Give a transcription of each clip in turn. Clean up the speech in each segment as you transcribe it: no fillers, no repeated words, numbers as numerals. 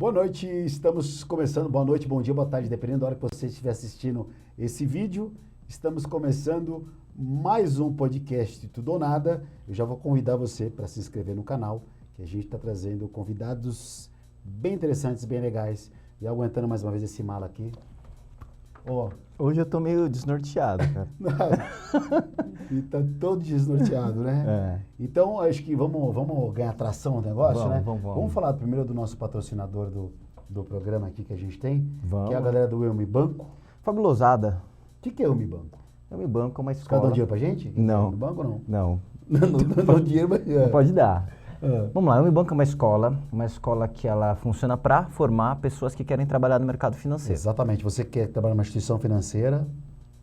Boa noite, estamos começando. Boa noite, bom dia, boa tarde, dependendo da hora que você estiver assistindo esse vídeo. Estamos começando mais um podcast Tudo ou Nada. Eu já vou convidar você para se inscrever no canal, que a gente está trazendo convidados bem interessantes, bem legais. E aguentando mais uma vez esse mala aqui. Ó. Hoje eu tô meio desnorteado, cara. E tá todo desnorteado, né? É. Então, acho que vamos ganhar tração no negócio, né? Vamos Falar primeiro do nosso patrocinador do programa aqui que a gente tem, Vamos. que é a galera do Elmi Banco. Fabulosada. O que é Elmi Banco? Elmi Banco é uma Os caras escola... dão dinheiro pra gente? Não. No banco, não? Não. Não dão dinheiro, mas... Não pode dar. É. Vamos lá, a Elmi Banco é uma escola que ela funciona para formar pessoas que querem trabalhar no mercado financeiro. Exatamente. Você quer trabalhar numa instituição financeira...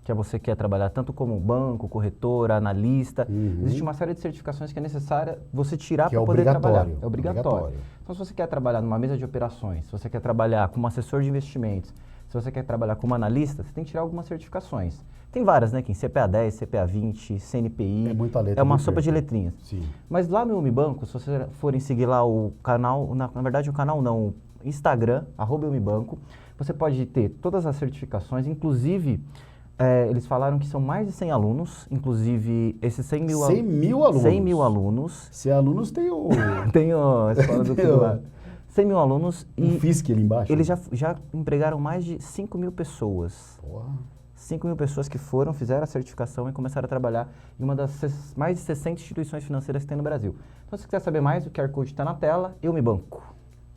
Que você quer trabalhar tanto como banco, corretora, analista. Uhum. Existe uma série de certificações que é necessária você tirar Que é para poder trabalhar. obrigatório. É obrigatório. Então, se você quer trabalhar numa mesa de operações, se você quer trabalhar como assessor de investimentos, se você quer trabalhar como analista, você tem que tirar algumas certificações. Tem várias, né? Que CPA 10, CPA 20, CNPI. É muita letra. É uma sopa de letrinhas. Sim. Mas lá no Elmi Banco, se vocês forem seguir lá o canal, na verdade o canal não, o Instagram, @ElmiBanco, você pode ter todas as certificações, inclusive... eles falaram que são mais de 100 alunos, inclusive esses 100 mil, 100 mil alunos? 100 mil alunos. Se é alunos, tem o... Tem a escola do Tudo lá. 100 mil alunos e... Um FISC ali embaixo. Eles já empregaram mais de 5 mil pessoas. Porra. 5 mil pessoas que fizeram a certificação e começaram a trabalhar em uma das mais de 60 instituições financeiras que tem no Brasil. Então, se você quiser saber mais, o QR Code está na tela, Elmi Banco.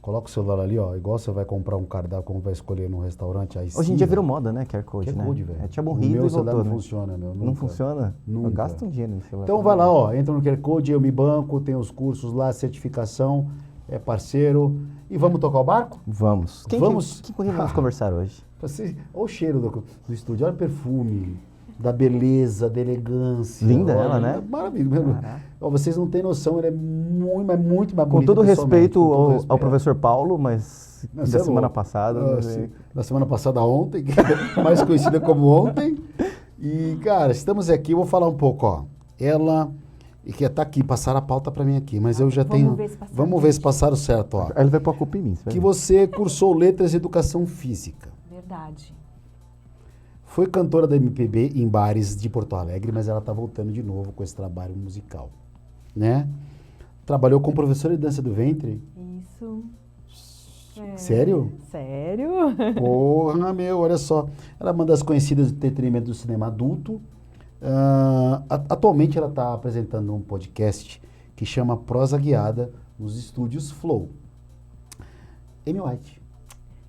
Coloca o celular ali, ó, igual você vai comprar um cardápio, como vai escolher num restaurante. Aí Hoje em dia virou moda, né, QR Code, QR Code, velho. Tinha morrido meu e voltou, celular né? não funciona, meu. Não funciona? Nunca. Eu gasto um dinheiro no celular. Então vai lá, ó, entra no QR Code, Elmi Banco, tem os cursos lá, certificação, é parceiro. E vamos tocar o barco? Vamos. Quem vamos conversar hoje? Olha o cheiro do estúdio, olha o perfume, da beleza, da elegância. Linda olha, ela, né? Maravilha. Ó, vocês não têm noção, ela é muito mais bonita. Com todo respeito respeito ao professor Paulo, mas da semana passada. Da semana passada ontem, mais conhecida como ontem. E, cara, estamos aqui, eu vou falar um pouco, ó. Ela... E que tá aqui, passaram a pauta para mim aqui, mas eu já tenho... Vamos ver se passaram certo, ó. Ele vai pôr a culpa em mim. Que você cursou Letras e Educação Física. Verdade. Foi cantora da MPB em bares de Porto Alegre, mas ela tá voltando de novo com esse trabalho musical, né? Trabalhou como professora de dança do ventre. Isso. Sério? Sério? Porra, meu, olha só. Ela é uma das conhecidas do entretenimento do cinema adulto. Atualmente ela está apresentando um podcast que chama Prosa Guiada nos estúdios Flow. Amy White.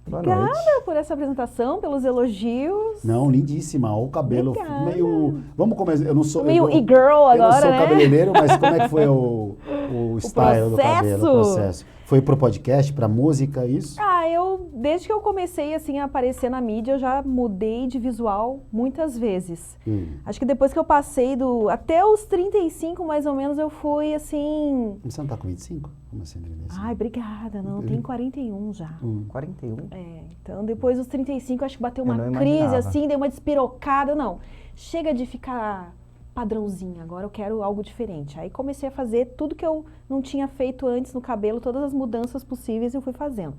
Obrigada por essa apresentação, pelos elogios. Não, lindíssima. O cabelo Obrigada. Meio... Vamos começar. Eu não sou... Meio e-girl agora, né? Eu não sou cabeleireiro, mas como é que foi o style do cabelo, o processo? Foi pro podcast, pra música, isso? Desde que eu comecei, assim, a aparecer na mídia, eu já mudei de visual muitas vezes. Acho que depois que eu passei até os 35, mais ou menos, eu fui, assim... Você não tá com 25? Como assim, 35? Ai, obrigada. Não, tem 41 já. 41? Então depois dos 35, acho que bateu uma crise, assim, deu uma despirocada. Não, chega de ficar padrãozinha, agora eu quero algo diferente. Aí comecei a fazer tudo que eu não tinha feito antes no cabelo, todas as mudanças possíveis eu fui fazendo.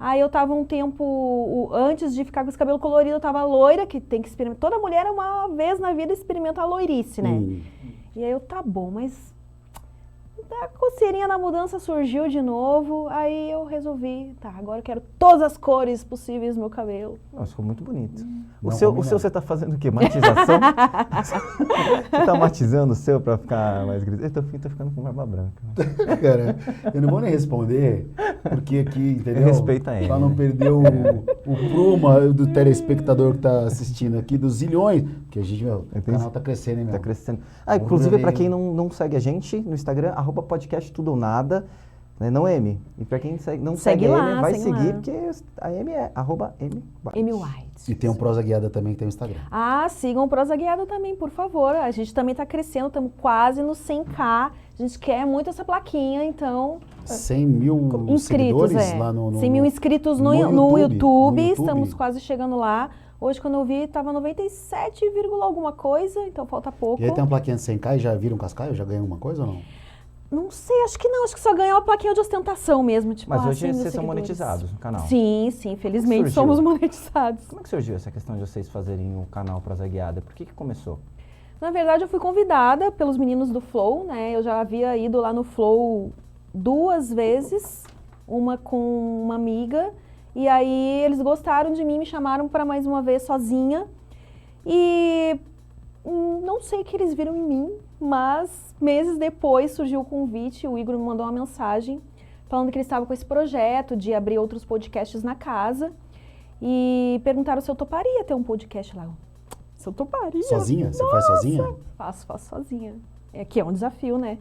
Aí eu tava um tempo, antes de ficar com esse cabelo colorido, eu tava loira, que tem que experimentar. Toda mulher uma vez na vida experimenta a loirice, né? E aí tá bom, mas a coceirinha na mudança surgiu de novo, aí eu resolvi, agora eu quero todas as cores possíveis no meu cabelo. Nossa, ficou muito bonito. O seu você tá fazendo o quê? Matização? Você tá matizando o seu pra ficar mais gris? Eu tô ficando com barba branca. Cara, eu não vou nem responder, porque aqui, entendeu? Respeita ele. Pra não perder o prumo do telespectador que tá assistindo aqui, dos zilhões, porque a gente, o canal tá crescendo, hein, meu? Tá crescendo. Inclusive, pra quem não segue a gente no Instagram, @podcast Tudo ou Nada, né? Não Amy. E pra quem não segue a Amy, vai seguir, porque a Amy é @Amy White. E tem um Prosa Guiada também que tem o Instagram. Sigam o Prosa Guiada também, por favor. A gente também tá crescendo, estamos quase no 100k. A gente quer muito essa plaquinha, então... 100 mil inscritos, seguidores lá no 100 mil inscritos no YouTube. Estamos quase chegando lá. Hoje, quando eu vi, estava 97, alguma coisa, então falta pouco. E aí tem uma plaquinha de 100k e já viram um cascaio? Já ganhou alguma coisa ou não? Não sei, acho que não. Acho que só ganhou a plaquinha de ostentação mesmo. Tipo, Mas hoje 100 mil vocês são seguidores. monetizados no canal. Sim, felizmente somos monetizados. Como é que surgiu essa questão de vocês fazerem o canal Prosa Guiada? Por que começou? Na verdade, eu fui convidada pelos meninos do Flow, né? Eu já havia ido lá no Flow 2 vezes, uma com uma amiga. E aí eles gostaram de mim, me chamaram para mais uma vez sozinha. E não sei o que eles viram em mim, mas meses depois surgiu o convite, o Igor me mandou uma mensagem falando que ele estava com esse projeto de abrir outros podcasts na casa e perguntaram se eu toparia ter um podcast lá. Se eu toparia. Sozinha? Você faz sozinha? Faço sozinha. É que é um desafio, né?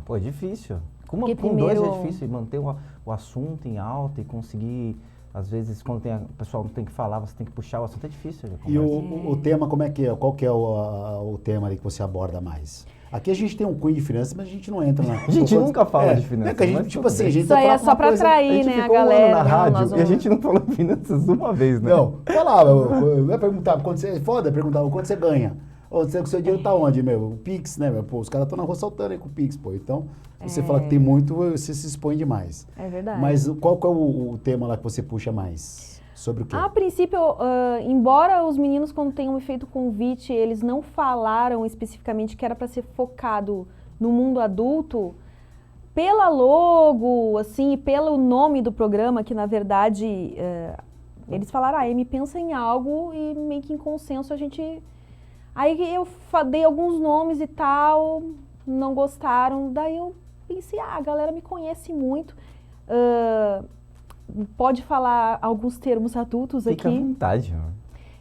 Pô, é difícil. Com primeiro... dois é difícil manter o assunto em alta e conseguir... Às vezes, quando o pessoal não tem que falar, você tem que puxar, o assunto é difícil. E o tema, como é que é? Qual que é o tema ali que você aborda mais? Aqui a gente tem um cunho de finanças, mas a gente não entra na... A gente nunca fala de finanças. É que a gente, tipo assim, a gente isso aí é só pra atrair, né, a galera. Na rádio, não, e a gente não falou finanças uma vez, né? Não, falava, eu ia perguntar, quando você, foda, perguntava quanto você ganha. Ou o seu dinheiro tá onde, meu? O Pix, né, meu? Pô, os caras estão na rua saltando aí com o Pix, pô. Então, você fala que tem muito, você se expõe demais. É verdade. Mas qual que é o tema lá que você puxa mais? Sobre o quê? A princípio, embora os meninos, quando tenham me feito o convite, eles não falaram especificamente que era para ser focado no mundo adulto, pela logo, assim, pelo nome do programa, que na verdade, eles falaram, Amy, pensa em algo e meio que em consenso a gente... Aí eu dei alguns nomes e tal, não gostaram, daí eu pensei, a galera me conhece muito, pode falar alguns termos adultos aqui. Fica à vontade, mano.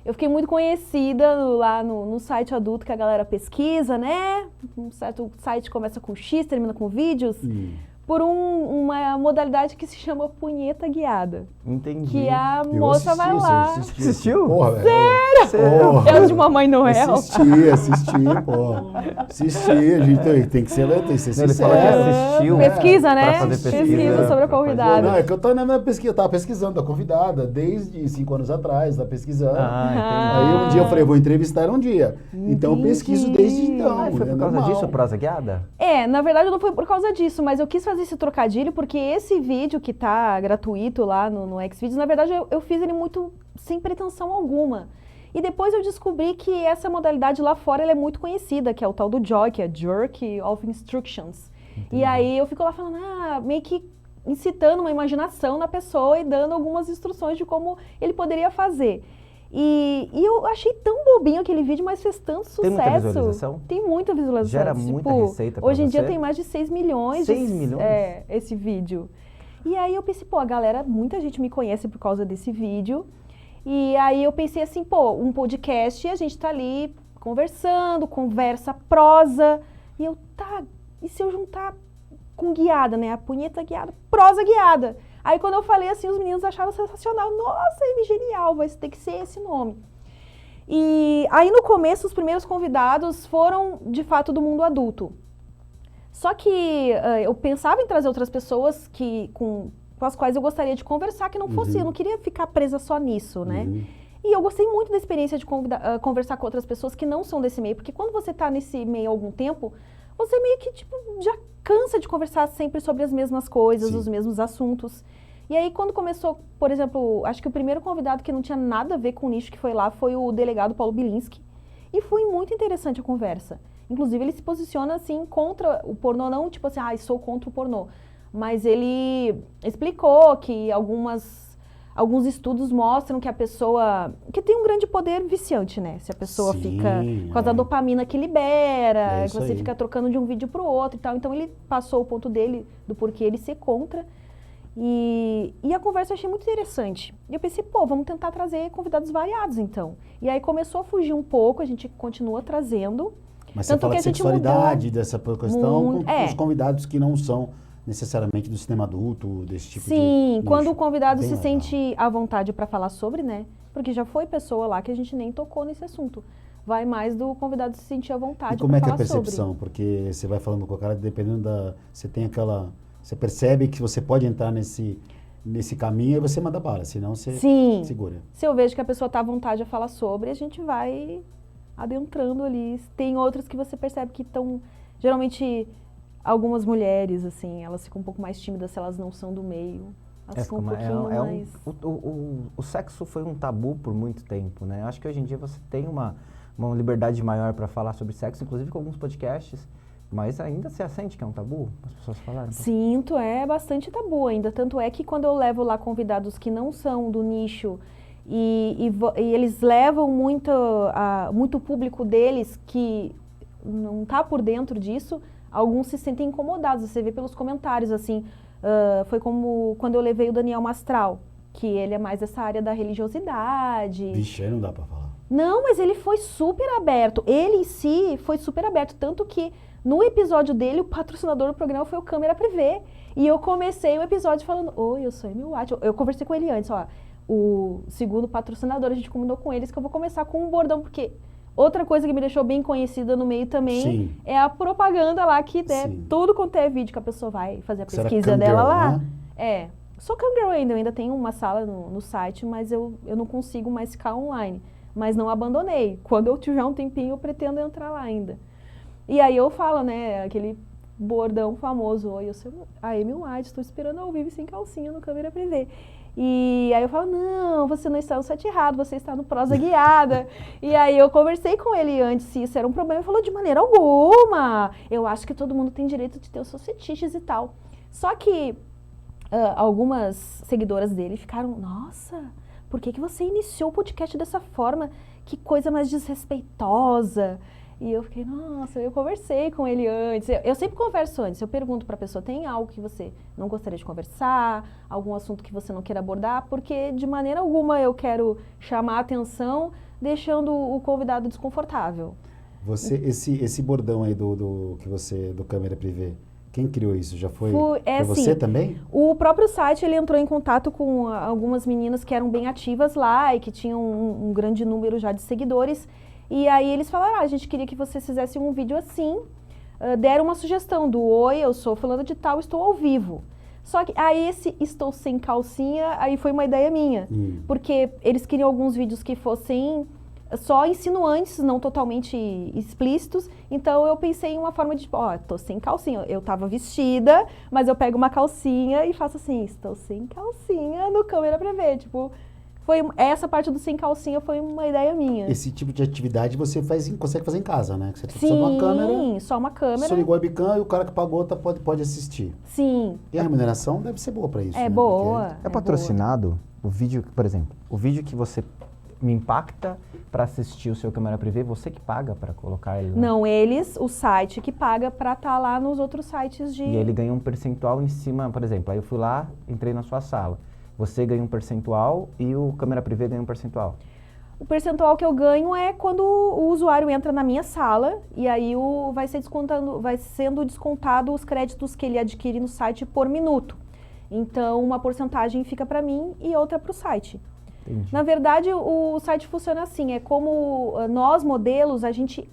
Eu fiquei muito conhecida lá no site adulto que a galera pesquisa, né? Um certo site começa com X, termina com vídeos. Por uma modalidade que se chama punheta guiada. Entendi. Que a moça vai lá. Assistiu? Porra, velho. Sério? É o de Mamãe Noel. Assisti, pô. Assisti, a gente tem que ser sincero. Ele falou que assistiu. Pesquisa, né? Pra fazer Pesquisa sobre a convidada. Não, é que eu tô na minha pesquisa, eu tava pesquisando a convidada desde 5 anos atrás, tava pesquisando. Aí um dia eu falei, vou entrevistar ela um dia. Então eu pesquiso desde então. Foi por causa disso, Prosa Guiada? Na verdade não foi por causa disso, mas eu quis fazer esse trocadilho porque esse vídeo que tá gratuito lá no Xvideos, na verdade eu fiz ele muito sem pretensão alguma. E depois eu descobri que essa modalidade lá fora ela é muito conhecida, que é o tal do JOI, que é Jerk of Instructions. Entendi. E aí eu fico lá falando, meio que incitando uma imaginação na pessoa e dando algumas instruções de como ele poderia fazer. E eu achei tão bobinho aquele vídeo, mas fez tanto sucesso. Tem muita visualização? Tem muita visualização. Gera muita receita pra hoje em você? dia tem mais de 6 milhões. 6 milhões? Esse vídeo. E aí eu pensei, a galera, muita gente me conhece por causa desse vídeo. E aí eu pensei assim, um podcast, a gente tá ali conversando, conversa prosa. E eu, e se eu juntar com guiada, né? A punheta guiada, prosa guiada. Aí quando eu falei assim, os meninos acharam sensacional. Nossa, Amy, genial, vai ter que ser esse nome. E aí no começo, os primeiros convidados foram, de fato, do mundo adulto. Só que eu pensava em trazer outras pessoas com as quais eu gostaria de conversar, que não fosse, eu não queria ficar presa só nisso, né? E eu gostei muito da experiência de conversar com outras pessoas que não são desse meio, porque quando você tá nesse meio há algum tempo, você meio que, já cansa de conversar sempre sobre as mesmas coisas, os mesmos assuntos. E aí, quando começou, por exemplo, acho que o primeiro convidado que não tinha nada a ver com o nicho que foi lá foi o delegado Paulo Bilinski. E foi muito interessante a conversa. Inclusive, ele se posiciona, assim, contra o pornô, não tipo assim, sou contra o pornô. Mas ele explicou que alguns estudos mostram que a pessoa... que tem um grande poder viciante, né? Se a pessoa fica... por causa da dopamina que libera, que você fica trocando de um vídeo pro outro e tal. Então, ele passou o ponto dele, do porquê ele ser contra. E a conversa eu achei muito interessante. E eu pensei, vamos tentar trazer convidados variados, então. E aí começou a fugir um pouco, a gente continua trazendo. Mas você fala de sexualidade, dessa questão, com os convidados que não são necessariamente do cinema adulto, desse tipo de Sim, quando nicho. o convidado Bem se legal. sente à vontade para falar sobre, né? Porque já foi pessoa lá que a gente nem tocou nesse assunto. Vai mais do convidado se sentir à vontade para falar sobre. E como é que é a percepção? Porque você vai falando com o cara, dependendo da... Você tem aquela... Você percebe que você pode entrar nesse caminho e você manda bala, senão você segura. Se eu vejo que a pessoa está à vontade a falar sobre, a gente vai adentrando ali. Tem outros que você percebe que estão... Geralmente, algumas mulheres, assim, elas ficam um pouco mais tímidas se elas não são do meio. Elas ficam um pouquinho mais... O sexo foi um tabu por muito tempo, né? Acho que hoje em dia você tem uma liberdade maior para falar sobre sexo, inclusive com alguns podcasts, mas ainda você sente que é um tabu? As pessoas falaram? Sinto, é bastante tabu ainda. Tanto é que quando eu levo lá convidados que não são do nicho e eles levam muito o público deles que não tá por dentro disso, alguns se sentem incomodados. Você vê pelos comentários, assim, foi como quando eu levei o Daniel Mastral, que ele é mais dessa área da religiosidade. Vixe, aí não dá pra falar. Não, mas ele foi super aberto. Ele em si foi super aberto, tanto que no episódio dele, o patrocinador do programa foi o Câmera Privé. E eu comecei o episódio falando, oi, eu sou Amy White. Eu conversei com ele antes, ó. O segundo patrocinador, a gente combinou com eles que eu vou começar com um bordão, porque outra coisa que me deixou bem conhecida no meio também Sim. é a propaganda lá, que tudo quanto é vídeo que a pessoa vai fazer a pesquisa dela lá. Né? Sou camgirl ainda, eu ainda tenho uma sala no site, mas eu não consigo mais ficar online. Mas não abandonei. Quando eu tiver um tempinho, eu pretendo entrar lá ainda. E aí eu falo, né, aquele bordão famoso, oi, eu sou a Amy White, estou esperando ao vivo sem calcinha no Câmera Privé. E aí eu falo, não, você não está no site errado, você está no Prosa Guiada. E aí eu conversei com ele antes se isso era um problema, ele falou, de maneira alguma, eu acho que todo mundo tem direito de ter os seus fetiches e tal. Só que algumas seguidoras dele ficaram, nossa, por que você iniciou o podcast dessa forma? Que coisa mais desrespeitosa. E eu fiquei, nossa, eu conversei com ele antes. Eu sempre converso antes. Eu pergunto para a pessoa, tem algo que você não gostaria de conversar? Algum assunto que você não queira abordar? Porque de maneira alguma eu quero chamar a atenção, deixando o convidado desconfortável. Esse bordão aí do Câmera Privé, quem criou isso? Já foi assim, você também? O próprio site, ele entrou em contato com algumas meninas que eram bem ativas lá e que tinham um grande número já de seguidores. E aí eles falaram, a gente queria que você fizesse um vídeo assim, deram uma sugestão do, oi, eu sou fulano de tal, estou ao vivo. Só que aí esse estou sem calcinha, aí foi uma ideia minha. Porque eles queriam alguns vídeos que fossem só insinuantes, não totalmente explícitos. Então eu pensei em uma forma de, tô sem calcinha. Eu tava vestida, mas eu pego uma calcinha e faço assim, estou sem calcinha no Câmera Privé, tipo... Essa parte do sem calcinha foi uma ideia minha. Esse tipo de atividade você consegue fazer em casa, né? Que você precisa de uma câmera. Sim, só uma câmera. Só ligou a webcam e o cara que pagou pode assistir. Sim. E a remuneração deve ser boa para isso, né? Boa. É patrocinado? O vídeo, por exemplo, o vídeo que você me impacta para assistir o seu Câmera Privé, você que paga para colocar ele lá? Não, o site que paga para estar lá nos outros sites de... E ele ganha um percentual em cima, por exemplo, aí eu fui lá, entrei na sua sala. Você ganha um percentual e o Câmera Privé ganha um percentual? O percentual que eu ganho é quando o usuário entra na minha sala e aí vai sendo descontado os créditos que ele adquire no site por minuto. Então, uma porcentagem fica para mim e outra para o site. Entendi. Na verdade, o site funciona assim, é como nós, modelos, a gente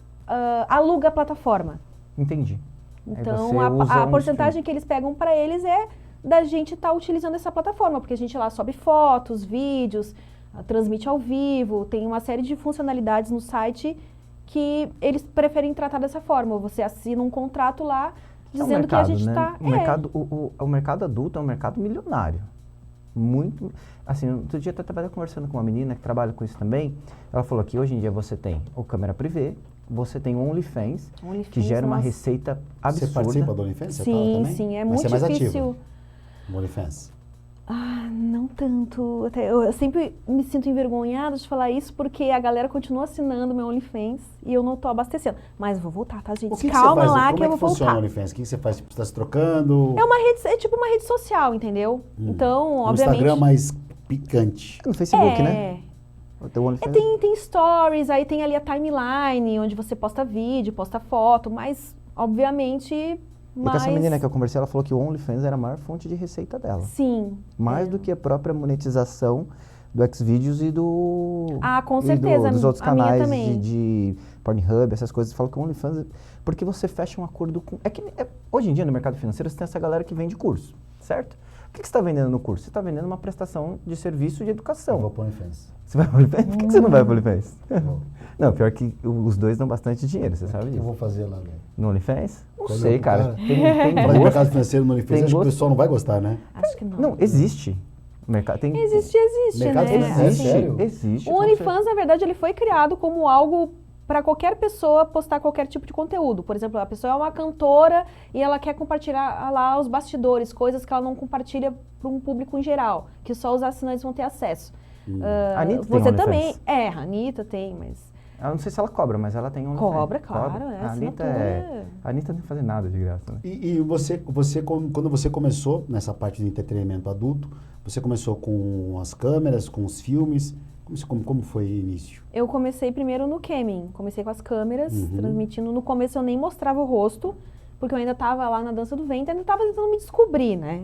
aluga a plataforma. Entendi. Então, a porcentagem que eles pegam para eles é da gente estar utilizando essa plataforma, porque a gente lá sobe fotos, vídeos, transmite ao vivo, tem uma série de funcionalidades no site que eles preferem tratar dessa forma. Você assina um contrato lá dizendo que a gente está... O mercado adulto é um mercado milionário. Muito... Assim, outro dia eu estava conversando com uma menina que trabalha com isso também. Ela falou que hoje em dia você tem o Câmera Privé, você tem o OnlyFans, que gera uma receita absurda. Você participa do OnlyFans? Sim, é muito difícil. OnlyFans? Não tanto. Eu sempre me sinto envergonhada de falar isso, porque a galera continua assinando meu OnlyFans e eu não tô abastecendo. Mas vou voltar, tá, gente? Calma lá que eu vou voltar. Como funciona o OnlyFans? O que você faz? Tipo, você tá se trocando? É tipo uma rede social, entendeu? Então, obviamente... Um Instagram mais picante. No Facebook, né? Tem stories, aí tem ali a timeline, onde você posta vídeo, posta foto, mas, obviamente... E com essa menina que eu conversei, ela falou que o OnlyFans era a maior fonte de receita dela. Sim. Mais do que a própria monetização do Xvideos e do... com certeza. Dos outros canais de Pornhub, essas coisas. Fala que o OnlyFans... Porque você fecha um acordo com... Hoje em dia, no mercado financeiro, você tem essa galera que vende curso, certo? que você está vendendo no curso? Você está vendendo uma prestação de serviço de educação. Eu vou pro OnlyFans. Você vai pro OnlyFans? Por que você não vai pro OnlyFans? Não, pior que os dois dão bastante dinheiro, você sabe O que disso. eu vou fazer lá, velho? No OnlyFans? Não Quando sei, eu- cara. cara, Tem Falar de gosto. mercado financeiro no OnlyFans, Tem acho que o gosto. pessoal não vai gostar, né? Acho que não. Não, existe. Tem... Existe, Mercado né? financeiro, Assim, sério? Existe. o OnlyFans, na verdade, ele foi criado como algo para qualquer pessoa postar qualquer tipo de conteúdo. Por exemplo, a pessoa é uma cantora e ela quer compartilhar lá os bastidores, coisas que ela não compartilha para um público em geral, que só os assinantes vão ter acesso. A Anitta tem Você OnlyFans. também. A Anitta tem, mas... Eu não sei se ela cobra, mas ela tem OnlyFans. Cobra, claro. É A Anitta assinatura. a Anitta não faz nada de graça, né? E você, quando você começou nessa parte de entretenimento adulto, você começou com as câmeras, com os filmes? Como foi o início? Eu comecei primeiro no Kemin. Comecei com as câmeras, transmitindo. No começo eu nem mostrava o rosto, porque eu ainda estava lá na dança do ventre, ainda estava tentando me descobrir, né?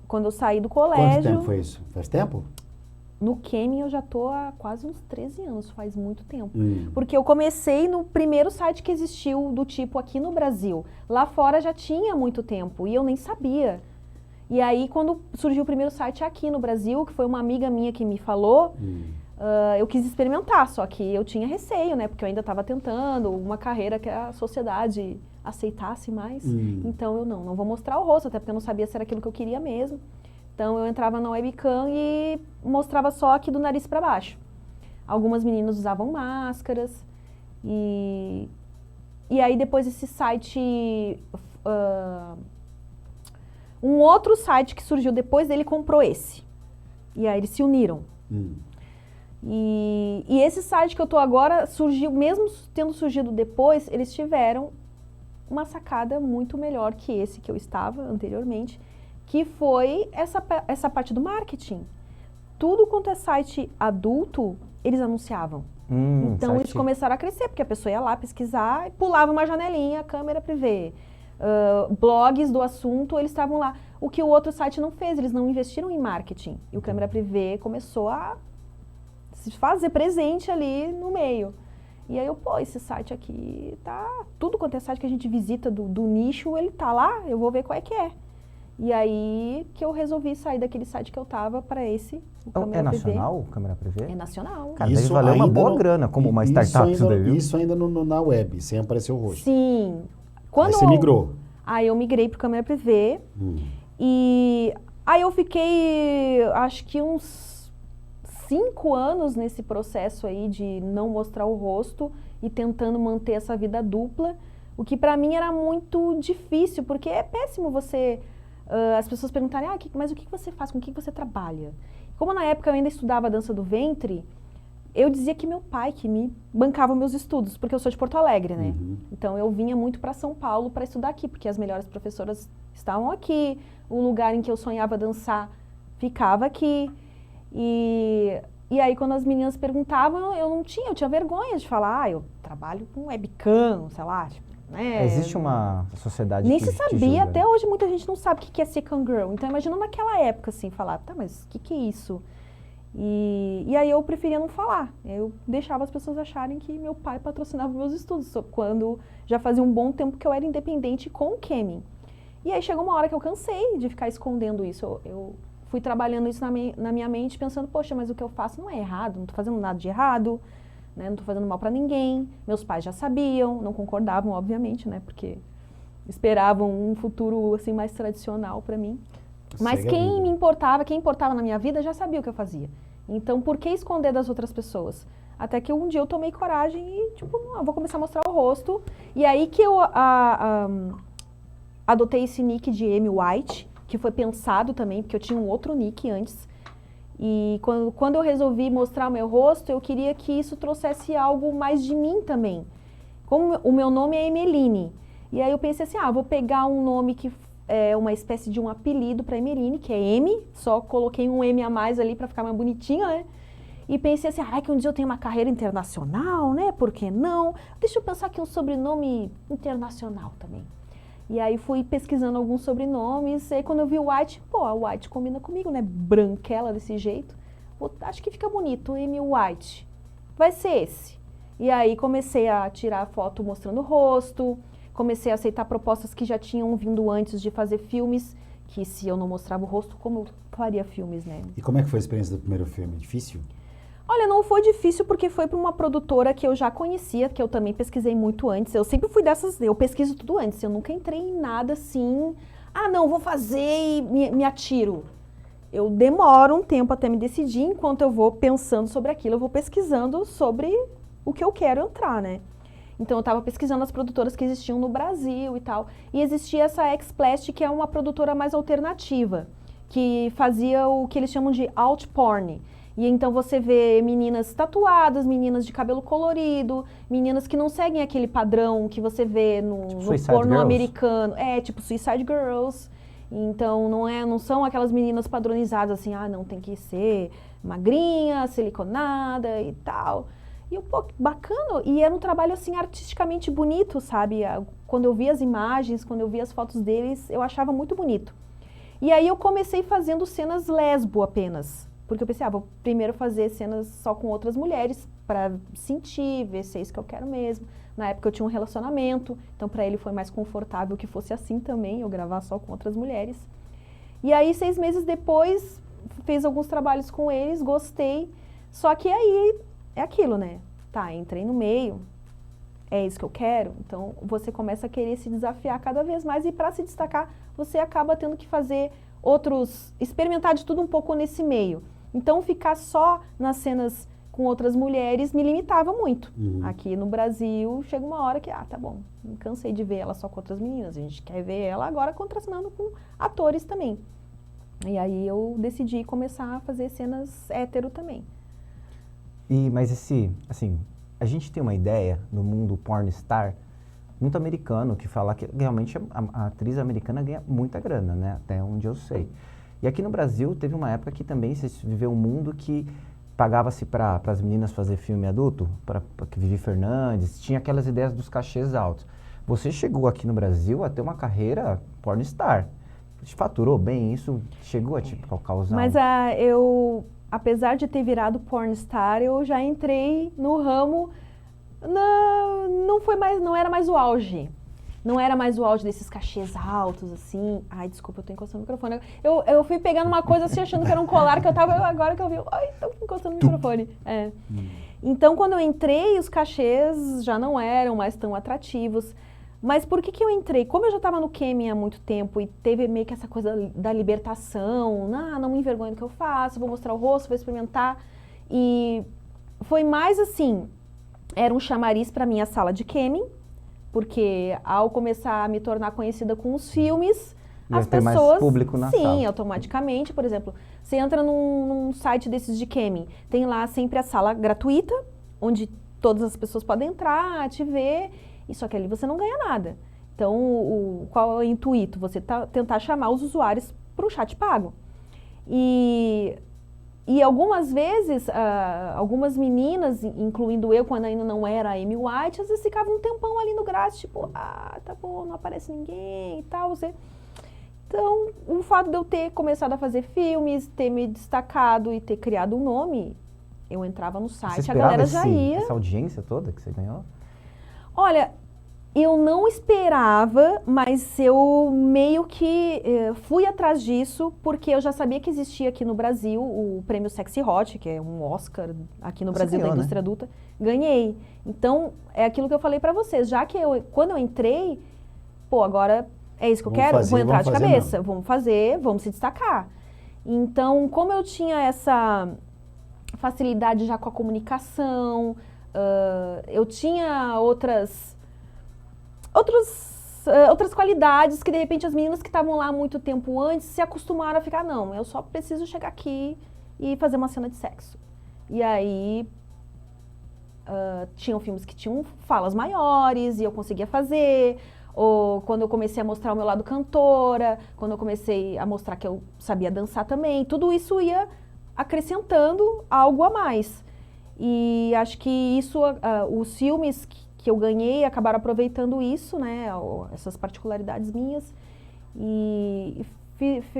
Quando eu saí do colégio... Quanto tempo foi isso? Faz tempo? No Kemin eu já tô há quase uns 13 anos, faz muito tempo. Porque eu comecei no primeiro site que existiu do tipo aqui no Brasil. Lá fora já tinha muito tempo e eu nem sabia. E aí quando surgiu o primeiro site aqui no Brasil, que foi uma amiga minha que me falou, eu quis experimentar, só que eu tinha receio, né? Porque eu ainda estava tentando uma carreira que a sociedade aceitasse mais. Então eu não vou mostrar o rosto, até porque eu não sabia se era aquilo que eu queria mesmo. Então eu entrava na webcam e mostrava só aqui do nariz para baixo. Algumas meninas usavam máscaras e aí depois esse site, um outro site que surgiu depois dele comprou esse. E aí eles se uniram. E esse site que eu tô agora surgiu, mesmo tendo surgido depois, eles tiveram uma sacada muito melhor que esse que eu estava anteriormente, que foi essa parte do marketing. Tudo quanto é site adulto, eles anunciavam. Então eles começaram a crescer, porque a pessoa ia lá pesquisar e pulava uma janelinha, câmera privê. Blogs do assunto, eles estavam lá. O que o outro site não fez, eles não investiram em marketing. E o câmera privê começou a se fazer presente ali no meio. E aí esse site aqui tá... Tudo quanto é site que a gente visita do nicho, ele tá lá, eu vou ver qual é que é. E aí que eu resolvi sair daquele site que eu tava para esse, o câmera nacional o câmera privê? É nacional. Cara, deve valer uma boa grana como uma startup isso daí, viu? Isso ainda na web, sem aparecer o rosto. Sim. Aí você migrou. Aí eu migrei pro câmera privê. E aí eu fiquei, acho que uns 5 anos nesse processo aí de não mostrar o rosto e tentando manter essa vida dupla, o que pra mim era muito difícil, porque é péssimo você... as pessoas perguntarem, mas o que você faz, com o que você trabalha? Como na época eu ainda estudava dança do ventre, eu dizia que meu pai que me bancava meus estudos, porque eu sou de Porto Alegre, né? Então eu vinha muito para São Paulo para estudar aqui, porque as melhores professoras estavam aqui, o lugar em que eu sonhava dançar ficava aqui. E aí quando as meninas perguntavam, eu tinha vergonha de falar, eu trabalho com webcam, sei lá, tipo, né? Existe uma sociedade Nem que se te sabia, julga. até hoje muita gente não sabe o que é ser cam girl. Então imagina naquela época assim, falar, tá, mas o que é isso? E aí eu preferia não falar. Eu deixava as pessoas acharem que meu pai patrocinava meus estudos, quando já fazia um bom tempo que eu era independente com o Kemin. E aí chegou uma hora que eu cansei de ficar escondendo isso. Eu fui trabalhando isso na minha mente, pensando, poxa, mas o que eu faço não é errado, não tô fazendo nada de errado, né? Não tô fazendo mal pra ninguém. Meus pais já sabiam, não concordavam, obviamente, né? Porque esperavam um futuro assim mais tradicional pra mim. Mas quem importava na minha vida já sabia o que eu fazia. Então, por que esconder das outras pessoas? Até que um dia eu tomei coragem e, tipo, não, eu vou começar a mostrar o rosto. E aí que eu adotei esse nick de Amy White, que foi pensado também, porque eu tinha um outro nick antes. E quando eu resolvi mostrar o meu rosto, eu queria que isso trouxesse algo mais de mim também. Como o meu nome é Emeline. E aí eu pensei assim, vou pegar um nome que é uma espécie de um apelido para Emeline, que é M, só coloquei um M a mais ali para ficar mais bonitinha, né? E pensei assim, que um dia eu tenho uma carreira internacional, né? Por que não? Deixa eu pensar aqui um sobrenome internacional também. E aí fui pesquisando alguns sobrenomes, e aí quando eu vi o White, a White combina comigo, né? Branquela desse jeito. Acho que fica bonito, Amy White. Vai ser esse. E aí comecei a tirar foto mostrando o rosto, comecei a aceitar propostas que já tinham vindo antes de fazer filmes que se eu não mostrava o rosto, como eu faria filmes, né? E como é que foi a experiência do primeiro filme? Difícil? Olha, não foi difícil porque foi para uma produtora que eu já conhecia, que eu também pesquisei muito antes. Eu sempre fui dessas, eu pesquiso tudo antes, eu nunca entrei em nada assim, não, vou fazer e me atiro. Eu demoro um tempo até me decidir, enquanto eu vou pensando sobre aquilo, eu vou pesquisando sobre o que eu quero entrar, né? Então eu estava pesquisando as produtoras que existiam no Brasil e tal. E existia essa X-Plast, que é uma produtora mais alternativa, que fazia o que eles chamam de alt porn. E então você vê meninas tatuadas, meninas de cabelo colorido, meninas que não seguem aquele padrão que você vê no porno Girls americano. Tipo Suicide Girls. Então não são aquelas meninas padronizadas assim, não, tem que ser magrinha, siliconada e tal. E bacana, e era um trabalho assim artisticamente bonito, sabe? Quando eu vi as imagens, quando eu vi as fotos deles, eu achava muito bonito. E aí eu comecei fazendo cenas lesbo apenas, porque eu pensei, vou primeiro fazer cenas só com outras mulheres para sentir, ver se é isso que eu quero mesmo. Na época eu tinha um relacionamento, então para ele foi mais confortável que fosse assim também, eu gravar só com outras mulheres. E aí 6 meses depois, fiz alguns trabalhos com eles, gostei, só que aí é aquilo, né? Tá, entrei no meio, é isso que eu quero, então você começa a querer se desafiar cada vez mais e para se destacar, você acaba tendo que fazer experimentar de tudo um pouco nesse meio. Então ficar só nas cenas com outras mulheres me limitava muito. Aqui no Brasil, chega uma hora que, tá bom, cansei de ver ela só com outras meninas, a gente quer ver ela agora contracenando com atores também. E aí eu decidi começar a fazer cenas hétero também. Mas assim, a gente tem uma ideia no mundo pornstar muito americano, que fala que realmente a atriz americana ganha muita grana, né? Até onde eu sei. E aqui no Brasil teve uma época que também se viveu um mundo que pagava-se para as meninas fazer filme adulto, para Vivi Fernandes, tinha aquelas ideias dos cachês altos. Você chegou aqui no Brasil a ter uma carreira pornstar. Você faturou bem isso? Chegou a causar? Mas apesar de ter virado pornstar, eu já entrei no ramo, não era mais o auge. Não era mais o auge desses cachês altos, assim. Ai, desculpa, eu tô encostando no microfone. Eu fui pegando uma coisa assim, achando que era um colar que eu tava, agora que eu vi, tô encostando no microfone. Então, quando eu entrei, os cachês já não eram mais tão atrativos. Mas por que eu entrei? Como eu já estava no Kemin há muito tempo e teve meio que essa coisa da libertação, não me envergonho do que eu faço, vou mostrar o rosto, vou experimentar. E foi mais assim, era um chamariz para minha sala de Kemin, porque ao começar a me tornar conhecida com os filmes, as pessoas... mais público na sala. Sim, automaticamente, por exemplo, você entra num site desses de Kemin, tem lá sempre a sala gratuita, onde todas as pessoas podem entrar, te ver, e só que ali você não ganha nada. Então, qual é o intuito? Você tentar chamar os usuários para um chat pago. E algumas vezes, algumas meninas, incluindo eu, quando ainda não era a Amy White, às vezes ficavam um tempão ali no grátis, tipo, tá bom, não aparece ninguém e tal. Então, o fato de eu ter começado a fazer filmes, ter me destacado e ter criado um nome, eu entrava no site, a galera já ia. Essa audiência toda que você ganhou? Olha, eu não esperava, mas eu meio que fui atrás disso, porque eu já sabia que existia aqui no Brasil o prêmio Sexy Hot, que é um Oscar aqui no Brasil da indústria adulta. Ganhei. Então, é aquilo que eu falei pra vocês. Já que quando eu entrei, agora é isso que eu quero, vou entrar de cabeça. Vamos fazer, vamos se destacar. Então, como eu tinha essa facilidade já com a comunicação, eu tinha outras qualidades que, de repente, as meninas que estavam lá há muito tempo antes se acostumaram a ficar, não, eu só preciso chegar aqui e fazer uma cena de sexo. E aí, tinham filmes que tinham falas maiores e eu conseguia fazer, ou quando eu comecei a mostrar o meu lado cantora, quando eu comecei a mostrar que eu sabia dançar também, tudo isso ia acrescentando algo a mais. E acho que isso, os filmes que eu ganhei acabaram aproveitando isso, né, essas particularidades minhas, e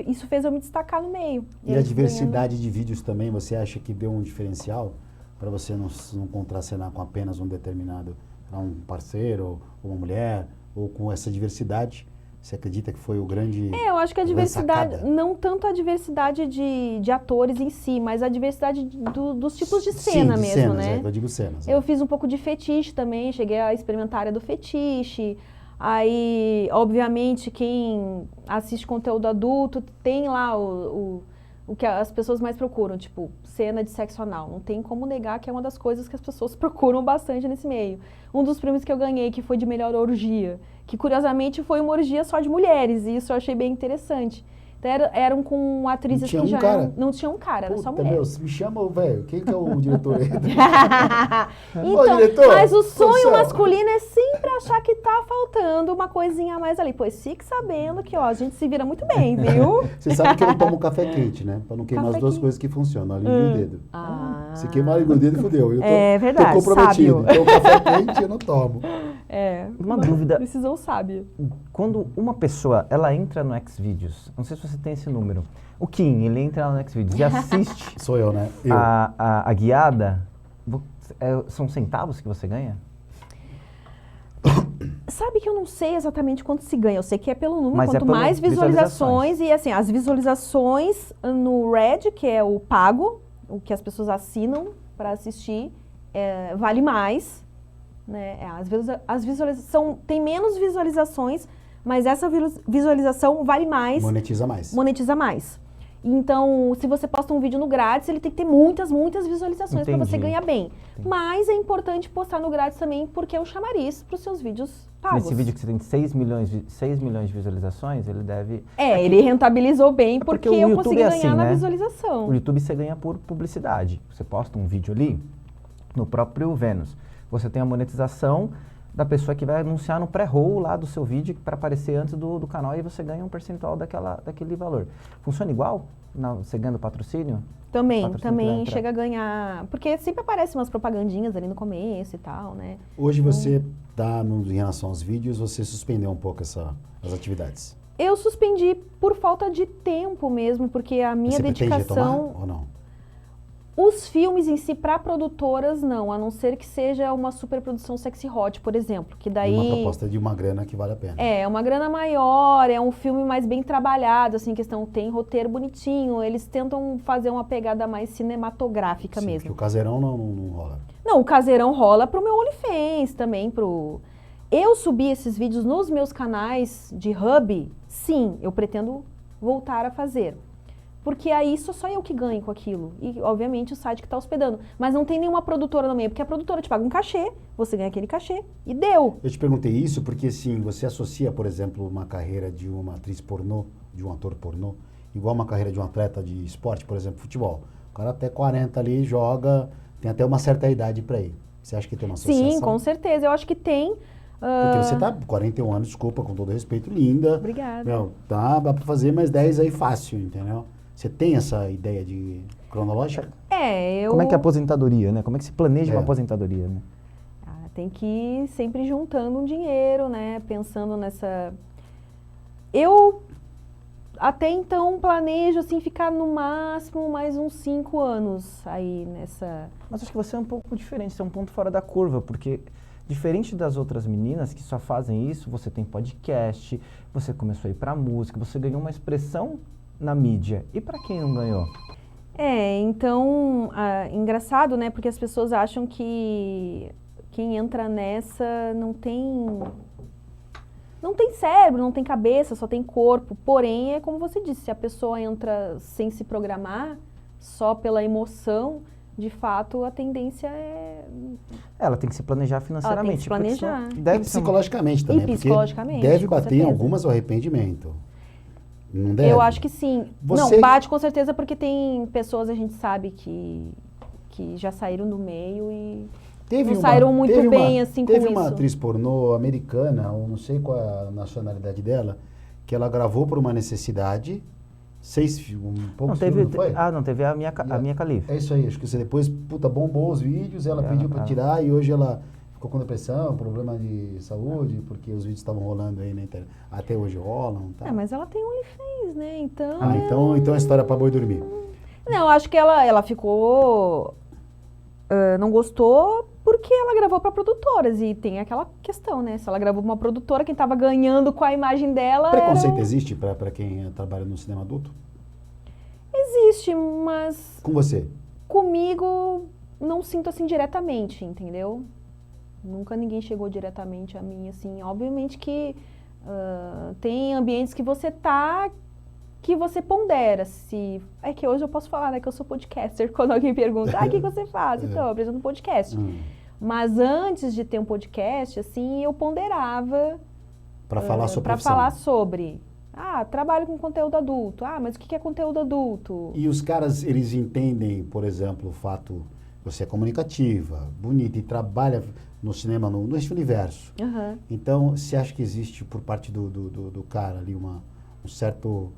isso fez eu me destacar no meio. E a diversidade de vídeos também, você acha que deu um diferencial para você não contracenar com apenas um determinado, um parceiro, ou uma mulher, ou com essa diversidade, Você acredita que foi o grande... Eu acho que a diversidade, sacada? não tanto a diversidade de atores em si, mas a diversidade dos tipos de cena mesmo, cenas, né? Eu digo cenas. Eu fiz um pouco de fetiche também, cheguei a experimentar a área do fetiche. Aí, obviamente, quem assiste conteúdo adulto tem lá o que as pessoas mais procuram, tipo, cena de sexo anal. Não tem como negar que é uma das coisas que as pessoas procuram bastante nesse meio. Um dos prêmios que eu ganhei, que foi de melhor orgia, que curiosamente foi uma orgia só de mulheres, e isso eu achei bem interessante. Então eram com atrizes que já eram... Não tinha um cara, era só mulher. Meu, me chama, velho, quem que é o diretor aí? Então, diretor, mas o sonho produção. masculino é sempre achar que tá faltando uma coisinha a mais ali. Pois fique sabendo que, ó, a gente se vira muito bem, viu? Você sabe que eu não tomo café quente, né? Pra não queimar Café as duas quente. coisas que funcionam, a língua e o dedo. Se queimar a língua e o dedo, fudeu. Eu tô, É verdade, tô comprometido. sábio. Então café quente eu não tomo. Uma dúvida. Decisão sábia. Quando uma pessoa, ela entra no Xvideos, não sei se você tem esse número, o Kim, ele entra lá no Xvideos e assiste Sou eu, né? a guiada, são centavos que você ganha? Sabe que eu não sei exatamente quanto se ganha. Eu sei que é pelo número, Mas quanto é pelo mais visualizações. E assim, as visualizações no Red, que é o pago, o que as pessoas assinam para assistir, vale mais. Né? As visualizações tem menos visualizações, mas essa visualização vale mais. Monetiza mais. Monetiza mais. Então, se você posta um vídeo no grátis, ele tem que ter muitas visualizações para você ganhar bem. Entendi. Mas é importante postar no grátis também, porque é um chamariz para os seus vídeos pagos. Nesse vídeo que você tem 6 milhões de visualizações, ele deve... Ele rentabilizou bem porque o eu YouTube consegui é ganhar assim, na né? visualização. O YouTube você ganha por publicidade. Você posta um vídeo ali, no próprio Vênus. Você tem a monetização da pessoa que vai anunciar no pré-roll lá do seu vídeo para aparecer antes do canal e você ganha um percentual daquele valor. Funciona igual? Você ganhando patrocínio? Também chega a ganhar, porque sempre aparecem umas propagandinhas ali no começo e tal, né? Hoje você em relação aos vídeos, você suspendeu um pouco as atividades. Eu suspendi por falta de tempo mesmo, porque a minha você dedicação... pretende retomar ou não? Os filmes em si, para produtoras, não. A não ser que seja uma superprodução sexy hot, por exemplo. Que daí... Uma proposta de uma grana que vale a pena. É uma grana maior, é um filme mais bem trabalhado, assim, questão tem roteiro bonitinho. Eles tentam fazer uma pegada mais cinematográfica Sim, mesmo. Porque o caseirão não rola. Não, o caseirão rola pro meu OnlyFans também, Eu subi esses vídeos nos meus canais de hub, sim, eu pretendo voltar a fazer. Porque aí só eu que ganho com aquilo. E, obviamente, o site que está hospedando. Mas não tem nenhuma produtora no meio, porque a produtora te paga um cachê, você ganha aquele cachê e deu. Eu te perguntei isso porque, sim, você associa, por exemplo, uma carreira de uma atriz pornô, de um ator pornô, igual uma carreira de um atleta de esporte, por exemplo, futebol. O cara até 40 ali joga, tem até uma certa idade para ir. Você acha que tem uma associação? Sim, com certeza. Eu acho que tem. Porque você tá 41 anos, desculpa, com todo respeito, linda. Obrigada. Dá pra fazer mais 10 aí fácil, entendeu? Você tem essa ideia de cronológica? Como é que é a aposentadoria, né? Como é que se planeja uma aposentadoria, né? Tem que ir sempre juntando um dinheiro, né? Pensando nessa... Eu, até então, planejo, assim, ficar no máximo mais uns 5 anos aí nessa... Mas acho que você é um pouco diferente, você é um ponto fora da curva, porque... Diferente das outras meninas que só fazem isso, você tem podcast, você começou a ir pra música, você ganhou uma expressão na mídia. E para quem não ganhou? Então, engraçado, né? Porque as pessoas acham que quem entra nessa não tem cérebro, não tem cabeça, só tem corpo. Porém, é como você disse, se a pessoa entra sem se programar, só pela emoção, de fato, a tendência é... Ela tem que se planejar financeiramente. Ela tem que se planejar. Deve psicologicamente também. E psicologicamente, deve bater em certeza. algumas o arrependimento. Não deve? Eu acho que sim. Não, bate com certeza porque tem pessoas, a gente sabe, que já saíram do meio e não saíram muito bem assim com isso. Teve uma atriz pornô americana, ou não sei qual é a nacionalidade dela, que ela gravou por uma necessidade, 6 filmes, poucos filmes, não foi? Não, teve a Mia Khalifa. É isso aí, acho que você depois, bombou os vídeos, ela pediu para tirar e hoje ela ficou com depressão, problema de saúde, porque os vídeos estavam rolando aí na internet. Até hoje rolam. Tá. Mas ela tem OnlyFans, né? Então... então é história para boi dormir. Não, acho que ela ficou não gostou porque ela gravou para produtoras. E tem aquela questão, né? Se ela gravou pra uma produtora, quem estava ganhando com a imagem dela Preconceito existe para quem trabalha no cinema adulto? Existe, mas... Com você? Comigo, não sinto assim diretamente, entendeu? Nunca ninguém chegou diretamente a mim, assim. Obviamente que tem ambientes que você tá... que você pondera se... É que hoje eu posso falar, né, que eu sou podcaster. Quando alguém pergunta, o que você faz? Então, eu apresento um podcast. Mas antes de ter um podcast, assim, eu ponderava... Para falar sobre Para falar sobre... trabalho com conteúdo adulto. Mas o que é conteúdo adulto? E os caras, eles entendem, por exemplo, o fato... Você é comunicativa, bonita e trabalha no cinema, nesse universo. Então, você acha que existe, por parte do cara ali, um certo...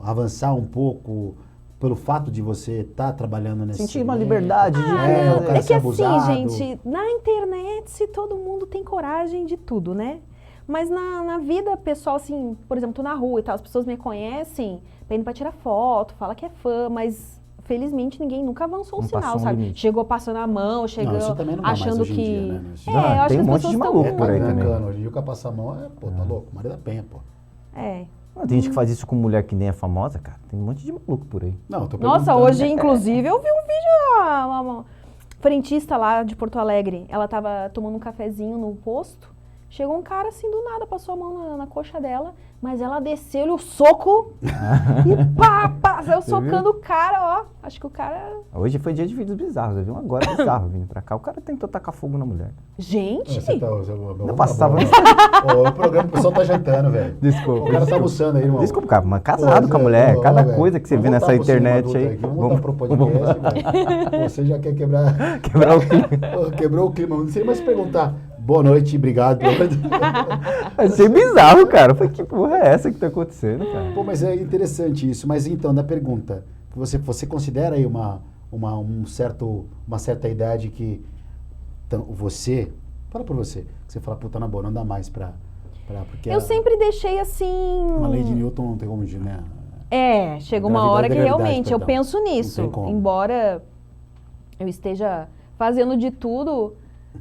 avançar um pouco pelo fato de você estar trabalhando nesse... Sentir uma liberdade. O cara ser abusado. Assim, gente, na internet todo mundo tem coragem de tudo, né? Mas na vida pessoal, assim, por exemplo, tô na rua e tal, as pessoas me conhecem, vêm pra tirar foto, fala que é fã, mas felizmente ninguém nunca avançou um sinal, sabe? Limite. Chegou passando a mão, chegou achando que... Dia, né? Eu acho tem um que as monte de pessoas maluco por aí também. Hoje em dia o cara passa a mão, tá louco, Maria da Penha, pô. Tem gente que faz isso com mulher que nem é famosa, cara. Tem um monte de maluco por aí. Não, tô Nossa, hoje, inclusive, eu vi um vídeo, uma frentista lá de Porto Alegre, ela tava tomando um cafezinho no posto, chegou um cara assim do nada, passou a mão na coxa dela, mas ela desceu-lhe o soco e pá, saiu socando o cara, ó. Acho que o cara... Hoje foi dia de vídeos bizarros, eu vi um agora bizarro vindo pra cá. O cara tentou tacar fogo na mulher. Gente! Não passava... O programa, o pessoal tá jantando, velho. Desculpa. O cara tá almoçando aí, irmão. Desculpa, cara, mas casado com a mulher, cada coisa que você vê nessa internet aí... Vamos voltar pro podcast, velho. Você já quer quebrar... Quebrar o clima. Quebrou o clima. Não sei mais perguntar. Boa noite, obrigado. Vai ser bizarro, cara. Foi que porra é essa que tá acontecendo, cara? Pô, mas é interessante isso. Mas então, na pergunta, você considera aí uma certa idade que você, fala por você, que você fala, puta, na boa, não dá mais porque eu sempre deixei assim... Uma lei de Newton não tem como dizer, né? Chega uma hora que realmente eu penso nisso. Embora eu esteja fazendo de tudo...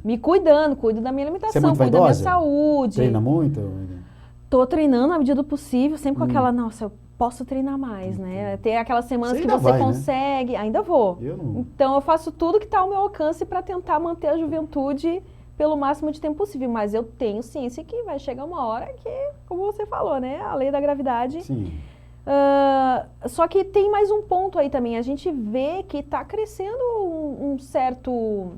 Me cuidando, cuido da minha alimentação, cuido da minha saúde. Treina muito? Tô treinando na medida do possível, sempre com aquela, nossa, eu posso treinar mais, né? Ter aquelas semanas que você consegue, né? Ainda vou. Então eu faço tudo que está ao meu alcance para tentar manter a juventude pelo máximo de tempo possível. Mas eu tenho ciência que vai chegar uma hora que, como você falou, né? A lei da gravidade. Sim. Só que tem mais um ponto aí também. A gente vê que está crescendo um certo...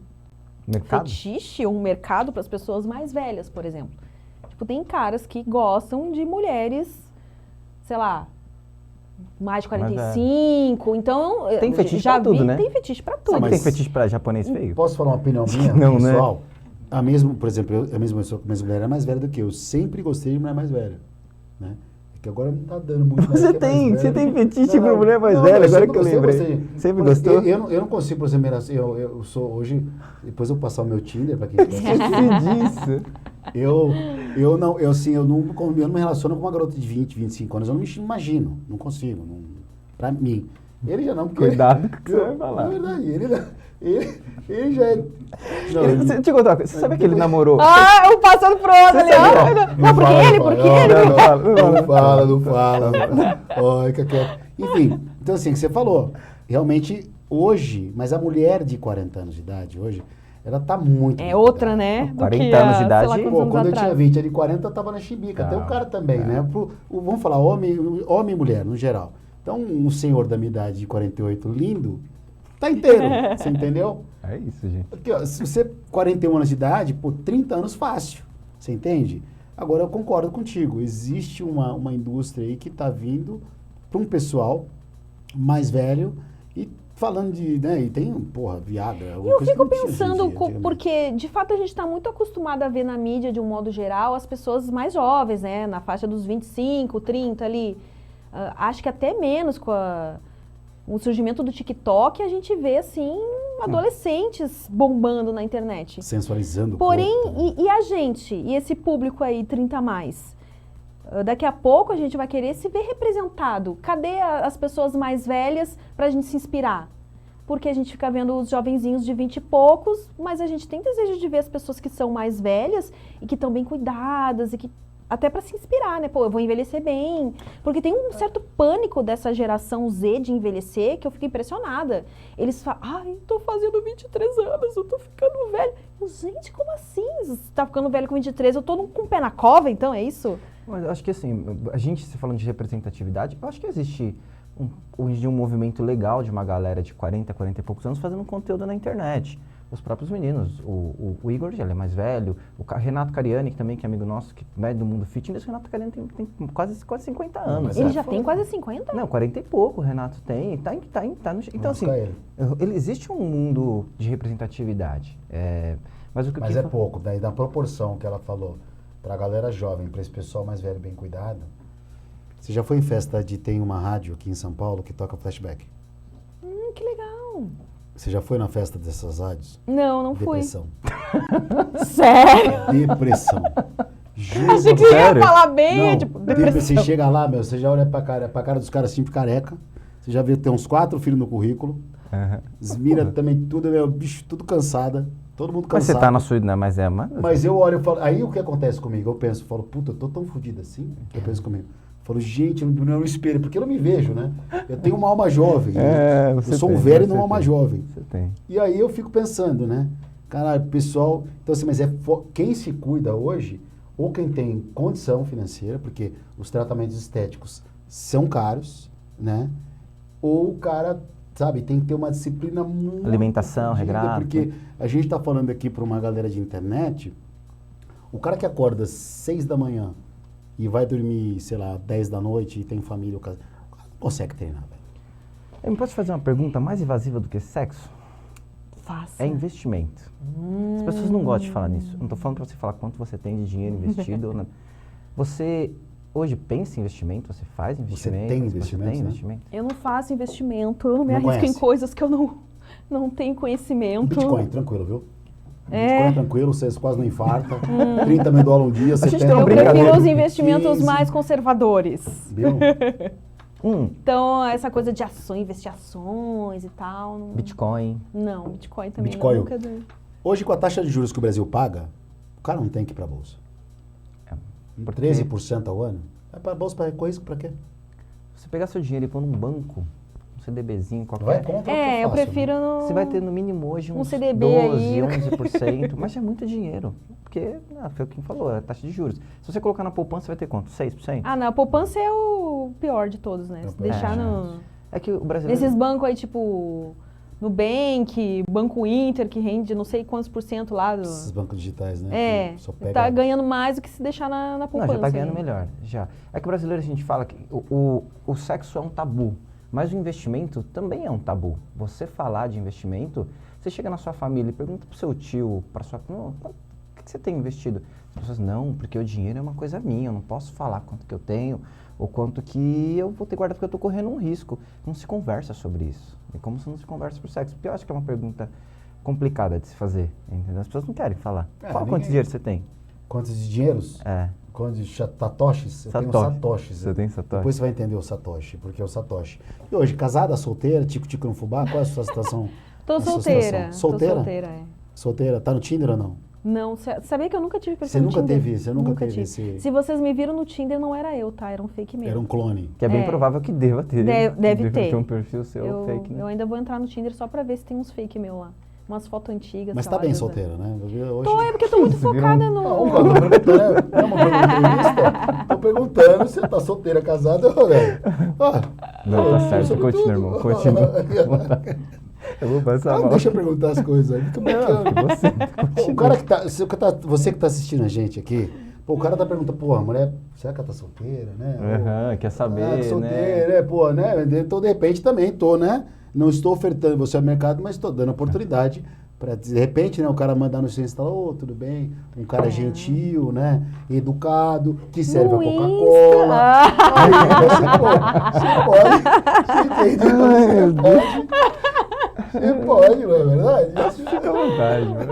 fetiche, um mercado para as pessoas mais velhas, por exemplo. Tipo, tem caras que gostam de mulheres, sei lá, mais de 45, então... Tem fetiche pra tudo, né? Tem fetiche pra tudo. Sabe que tem fetiche pra japonês feio? Posso falar uma opinião minha, não, pessoal? Né? Por exemplo, minha mulher é mais velha do que eu. Sempre gostei de mulher mais velha, né? Que agora não tá dando muito. Você tem fetiche pra mulher mais velha, agora que eu lembrei. Sempre gostou? Eu não consigo, por exemplo, eu sou hoje, depois eu vou passar o meu Tinder pra quem quer. Esqueci disso. Eu não me relaciono com uma garota de 20, 25 anos, eu não me imagino, não consigo, pra mim. Ele já não, porque... Cuidado com o que você vai falar. Na verdade, ele já é... Deixa eu te contar uma coisa, você sabe que ele namorou... eu passando pro outro ali, não, porque ele... Não fala. Fica quieto. Enfim, então assim, que você falou, realmente hoje, mas a mulher de 40 anos de idade hoje, ela tá muito... É outra, né? 40 anos de idade. Quando eu tinha 20, a de 40 eu tava na chibica, até o cara também, né? Vamos falar, homem e mulher, no geral. Então, um senhor da minha idade de 48, lindo, tá inteiro, você entendeu? É isso, gente. Porque, ó, se você 41 anos de idade, 30 anos fácil, você entende? Agora, eu concordo contigo, existe uma indústria aí que tá vindo para um pessoal mais velho e falando de, né, e tem, Viagra. E eu fico pensando, porque de fato a gente está muito acostumado a ver na mídia, de um modo geral, as pessoas mais jovens, né, na faixa dos 25, 30 ali, acho que até menos com o surgimento do TikTok, a gente vê, assim, adolescentes bombando na internet. Sensualizando. Porém, e a gente, e esse público aí, 30 a mais? Daqui a pouco a gente vai querer se ver representado. Cadê as pessoas mais velhas pra gente se inspirar? porque a gente fica vendo os jovenzinhos de 20 e poucos, mas a gente tem desejo de ver as pessoas que são mais velhas e que estão bem cuidadas e que até para se inspirar, né? Pô, eu vou envelhecer bem. Porque tem um certo pânico dessa geração Z de envelhecer que eu fico impressionada. Eles falam, ai, tô fazendo 23 anos, eu tô ficando velho. Eu, gente, como assim? Você tá ficando velho com 23? Eu tô com o pé na cova, então, é isso? Mas eu acho que assim, a gente se falando de representatividade, eu acho que existe hoje um movimento legal de uma galera de 40 e poucos anos fazendo conteúdo na internet. Os próprios meninos, o Igor, ele é mais velho, Renato Cariani, que também que é amigo nosso, que é do mundo fitness, o Renato Cariani tem quase 50 anos. Ele já tem quase 50? Não, 40 e pouco o Renato tem, tá no... Então assim, existe um mundo de representatividade, mas é pouco, daí da proporção que ela falou, pra galera jovem, pra esse pessoal mais velho, bem cuidado. Você já foi em festa tem uma rádio aqui em São Paulo que toca flashback? Que legal. Você já foi na festa dessas rádios? Não Depressão. Fui. Sério? Depressão. Juro. Achei que você ia falar bem, não, tipo, depressão. Você chega lá, meu, você já olha pra cara dos caras sempre careca. Você já vê ter uns 4 filhos no currículo. As minas também, tudo, meu, bicho, tudo cansada. Todo mundo cansado. Mas você tá na sua, né? Mas eu olho e falo, aí o que acontece comigo? Eu penso, falo, puta, eu tô tão fodido assim. Eu penso comigo. Falo, gente, não é um espelho, porque eu não me vejo, né? Eu tenho uma alma jovem. Né? Eu sou um velho e não uma alma jovem. Você tem. E aí eu fico pensando, né? Caralho, pessoal... Então assim, mas quem se cuida hoje, ou quem tem condição financeira, porque os tratamentos estéticos são caros, né? Ou o cara, sabe, tem que ter uma disciplina muito... Alimentação, regrada. Porque a gente tá falando aqui para uma galera de internet, o cara que acorda às 6 da manhã e vai dormir, sei lá, 10 da noite e tem família, o cara não consegue treinar, velho. Eu me posso fazer uma pergunta mais invasiva do que sexo? Faça. É investimento. As pessoas não gostam de falar nisso. Eu não tô falando pra você falar quanto você tem de dinheiro investido ou nada. Você hoje pensa em investimento? Você faz investimento? Você tem investimento, né? investimento? Eu não faço investimento, eu não me Não arrisco conhece? em coisas que eu não tenho conhecimento. Bitcoin, tranquilo, viu? Bitcoin é tranquilo, vocês quase não infartam. 30 mil dólares um dia, você tem Eu prefiro os 15. investimentos mais conservadores. Viu? Então, essa coisa de ações, investir ações e tal. Bitcoin. Não, Bitcoin também Bitcoin. não. Nunca dei. Hoje, com a taxa de juros que o Brasil paga, o cara não tem que ir pra bolsa. Porque 13% ao ano? Vai pra bolsa para risco pra quê? você pegar seu dinheiro e pôr num banco, um CDBzinho qualquer. Vai contra o que Eu faço, prefiro né? no... Você vai ter no mínimo hoje uns CDB 12, aí. 11%, mas é muito dinheiro. Porque, foi o que falou, é a taxa de juros. Se você colocar na poupança, vai ter quanto? 6%? Ah, não, a poupança é o pior de todos, né? Se deixar no... É que o brasileiro... Nesses bancos aí, tipo... Nubank, Banco Inter, que rende não sei quantos % lá do... Esses bancos digitais, né? Que só pega... tá ganhando mais do que se deixar na poupança. Não, já tá ganhando aí. melhor, já. É que o brasileiro, a gente fala que o sexo é um tabu, mas o investimento também é um tabu. Você falar de investimento, você chega na sua família e pergunta pro seu tio, pra sua... Não, o que você tem investido? As pessoas, não, porque o dinheiro é uma coisa minha, eu não posso falar quanto que eu tenho, ou quanto que eu vou ter guardado porque eu tô correndo um risco. Não se conversa sobre isso. É como se não se conversa sobre sexo. Porque eu acho que é uma pergunta complicada de se fazer, entendeu? As pessoas não querem falar. Fala quantos dinheiro você tem. Quantos de dinheiros? Quantos de satoshis? Eu tenho satoshis. Você tem satoshi. Depois você vai entender o satoshi, porque é o satoshi. E hoje, casada, solteira, tico-tico no fubá, qual é a sua situação? Tô solteira. Solteira? Tô solteira, é. Solteira. Tá no Tinder ou não? Não, sabia que eu nunca tive perfil no Você Tinder? nunca teve esse... Se vocês me viram no Tinder, não era eu, tá? Era um fake meu. Era um clone. Que é bem provável que deva ter. Deve ter. um perfil seu fake, né? Eu ainda vou entrar no Tinder só pra ver se tem uns fake meu lá. Umas fotos antigas. Mas tá bem solteira, né? Hoje... É porque eu tô muito focada no... Não, eu tô perguntando, não é uma entrevista. Tô perguntando se você tá solteira, casada, velho. Não, tá certo. Continua, irmão. Continua. Eu vou passar mal. Deixa eu perguntar as coisas aí. Fica Você, o cara que tá... Você que tá assistindo a gente aqui, pô, o cara tá perguntando, pô, a mulher, será que ela tá solteira, né? Quer saber, solteira, né? Pô, né? Então, de repente, também tô, né? Não estou ofertando você ao mercado, mas estou dando oportunidade para, de repente, né, o cara mandar no seu Insta, tudo bem, um cara gentil, né, educado, que serve a Coca-Cola. Aí você pode, não é verdade? Fica à vontade, né?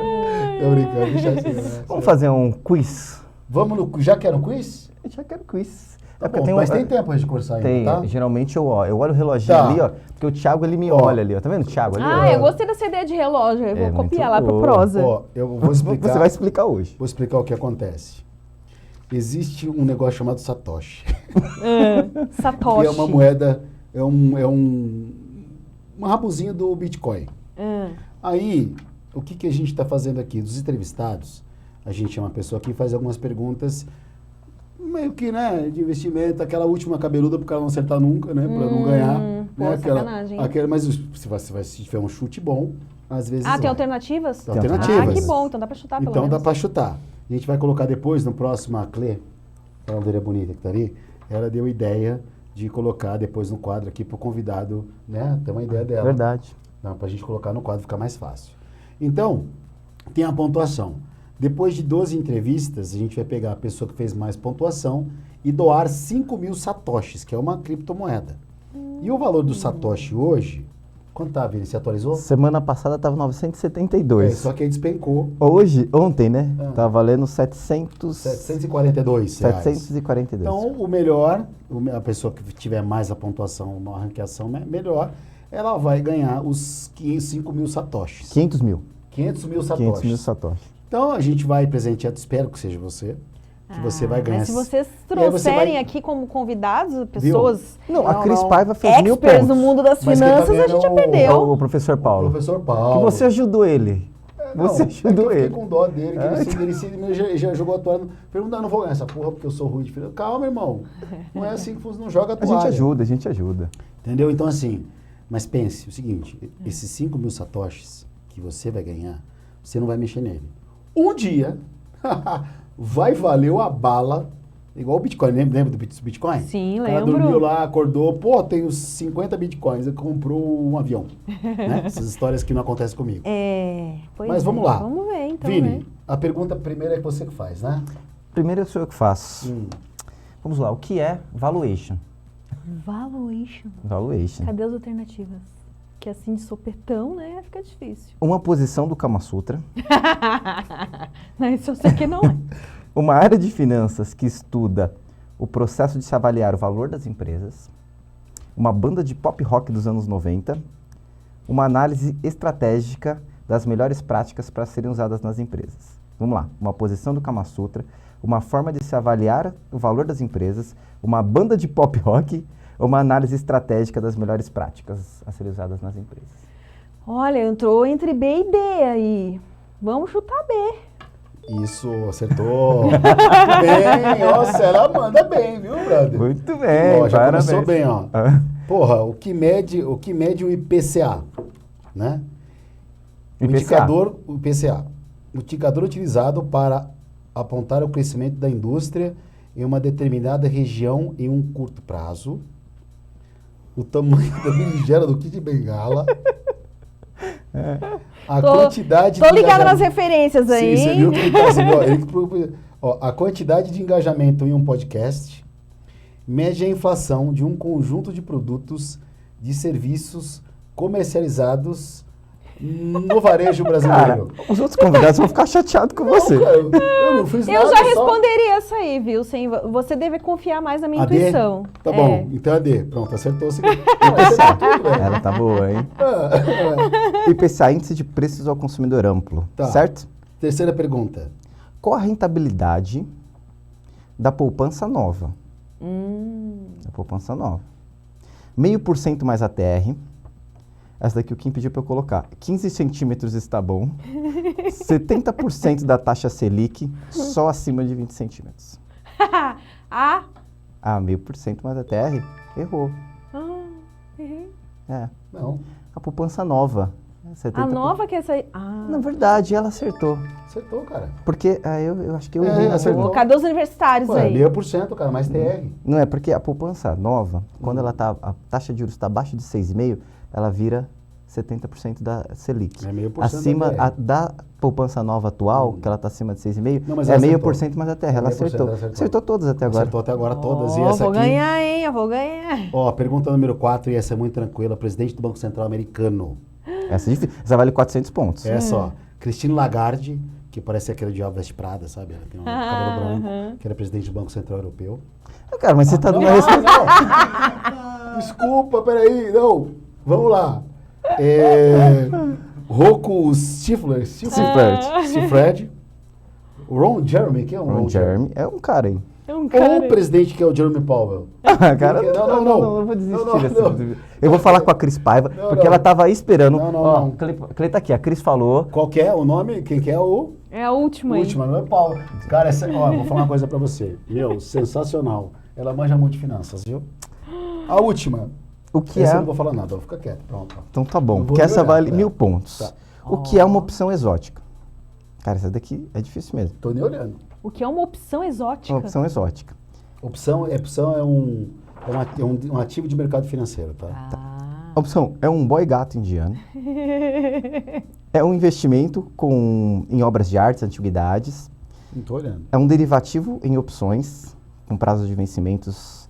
Tô brincando, deixa assim, né? Vamos fazer um quiz? Vamos no... Já quer um quiz? Eu já quero quiz. Bom, mas tem tempo de cursar ainda, tem, tá? geralmente eu olho o reloginho ali, ó, porque o Thiago, ele me olha ali, ó, tá vendo o Thiago ali? Eu gostei dessa ideia de relógio, eu vou copiar lá pro boa. prosa. Ó, eu vou explicar. Você vai explicar hoje. Vou explicar o que acontece. Existe um negócio chamado Satoshi. Satoshi. Que é uma moeda, uma rabuzinha do Bitcoin. Aí, o que a gente está fazendo aqui? Dos entrevistados, a gente chama a pessoa aqui e faz algumas perguntas, meio que, né, de investimento, aquela última cabeluda para o cara não acertar nunca, né, para não ganhar. Pô, né, sacanagem. mas se tiver um chute bom, às vezes tem vai. alternativas? Tem alternativas. Que bom, então dá para chutar pelo Então menos. dá para chutar. A gente vai colocar depois, no próximo, a Clê, a loira bonita que tá ali, ela deu ideia de colocar depois no quadro aqui pro convidado, né, ter uma ideia dela. Verdade. Dá pra gente colocar no quadro, ficar mais fácil. Então, tem a pontuação. Depois de 12 entrevistas, a gente vai pegar a pessoa que fez mais pontuação e doar 5.000 satoshis, que é uma criptomoeda. E o valor do satoshi hoje, quanto tá, Vini? Você atualizou? Semana passada tava 972. Só que aí despencou. Ontem, né? Tá valendo 742 reais. 742. Então, o melhor, a pessoa que tiver mais a pontuação, uma ranqueação melhor, ela vai ganhar os 5.000 satoshis. 500 mil. 500 mil satoshis. 500 mil satoshis. Então, a gente vai presentear, espero que seja você, que você vai ganhar. Mas se vocês E aí você trouxerem vai- aqui como convidados, pessoas Não, a Cris Paiva fez 1000 experts pontos. no mundo das Mas quem tá finanças, a ganhando gente já é o- perdeu. O professor Paulo. O professor Paulo. Que você ajudou ele. Você Não, ajudou eu fiquei ele. com dó dele, que ele já jogou a toalha. Perguntou, não vou ganhar essa porra porque eu sou ruim de filho. Calma, irmão. Não é assim que funciona, não joga a A toalha. gente ajuda. Entendeu? Então, assim, mas pense o seguinte, esses 5.000 satoshis que você vai ganhar, você não vai mexer nele. Um dia, vai valer a bala, igual o Bitcoin. Lembra do Bitcoin? Sim, O cara lembro. dormiu lá, acordou, pô, tenho 50 Bitcoins, ele comprou um avião. Né? Essas histórias que não acontecem comigo. Pois Mas vamos lá. Vamos ver, então, Vini, né? a pergunta primeira é você que faz, né? Primeiro sou eu que faço. Vamos lá, o que é valuation? Valuation. Valuation. Cadê as alternativas? Que assim de sopetão, né? Fica difícil. Uma posição do Kama Sutra. Não, isso eu sei que não é. Uma área de finanças que estuda o processo de se avaliar o valor das empresas. Uma banda de pop rock dos anos 90. Uma análise estratégica das melhores práticas para serem usadas nas empresas. Vamos lá. Uma posição do Kama Sutra. Uma forma de se avaliar o valor das empresas. Uma banda de pop rock. Uma análise estratégica das melhores práticas a serem usadas nas empresas. Olha, entrou entre B e D aí. Vamos chutar B. Isso, acertou. Muito bem, nossa, ela manda bem, viu, brother? Muito bem, Ó, já parabéns. começou bem, ó. Porra, o que mede o IPCA, né? IPCA. O IPCA. O indicador utilizado para apontar o crescimento da indústria em uma determinada região em um curto prazo. O tamanho da berinjela do Kid Bengala. A quantidade Tô de ligada nas engajamento- referências aí. Sim, você viu que ele tá assim, ó, a quantidade de engajamento em um podcast mede a inflação de um conjunto de produtos, de serviços comercializados no varejo Cara, brasileiro. os outros convidados vão ficar chateados com você. Não, cara, eu não fiz Eu nada, já só- responderia essa aí, viu? Você deve confiar mais na minha A D? intuição. Tá É. bom, então é D. Pronto, acertou o seguinte. Acertou tudo, velho. Ela tá boa, hein? Ah, IPCA, Índice de Preços ao Consumidor Amplo, Tá. certo? Terceira pergunta. Qual a rentabilidade da poupança nova? Da poupança nova. 0,5% mais ATR. Essa daqui o Kim pediu para eu colocar. 15 centímetros está bom. 70% da taxa Selic, só acima de 20 centímetros. Ah, 0,5% mais ATR? Errou. errei. É. Não, A poupança nova. 70%. A nova que é essa aí. Ah. Na verdade, ela acertou. acertou, cara. Porque eu acho que eu É, errei. acertou. Cadê os universitários Pô, é aí? 0,5%, cara, mais TR. Não é porque a poupança nova, quando ela tá, a taxa de juros está abaixo de 6,5, ela vira 70% da Selic. É 0,5% Acima da TR. da poupança nova atual, que ela está acima de 6,5, Não, mas é ela 0,5% mais a terra. Ela 0,5% acertou. ela acertou. Acertou todas até agora. Acertou até agora todas. E Ó, essa vou aqui... ganhar, hein? Eu vou ganhar. Ó, pergunta número 4, e essa é muito tranquila. Presidente do Banco Central americano. Essa é difícil. Essa vale 400 pontos. Essa, ó. Christine Lagarde, que parece aquele Diabo Veste Prada, sabe? Ela tem um cabelo branco, que era presidente do Banco Central Europeu. Cara, mas você tá dando Não, uma resposta. não. Desculpa, peraí. Não, vamos lá. Rocco Stifler. Stifred. Ron Jeremy, quem é o Ron Jeremy é um cara, hein? É um Ou cara. o presidente que é o Jeremy Powell. Cara, não vou desistir desse. Eu vou falar com a Cris Paiva, porque ela tava aí esperando. Não. Clê tá aqui, a Cris falou. Qual que é o nome? Quem que é o... É a última aí. Última, não é Paulo. Cara, vou falar uma coisa pra você. Meu, sensacional. Ela manja muito de finanças, viu? A última. O que Essa é? eu não vou falar nada, vou ficar quieto. Pronto. Então tá bom, Não vou porque essa olhar, vale tá. 1000 pontos. Tá. O que é uma opção exótica? Cara, essa daqui é difícil mesmo. Tô nem olhando. O que é uma opção exótica? Uma opção exótica. Opção é um ativo de mercado financeiro, tá? A opção é um boy gato indiano. É um investimento em obras de artes, antiguidades. Não tô olhando. É um derivativo em opções, com prazos de vencimentos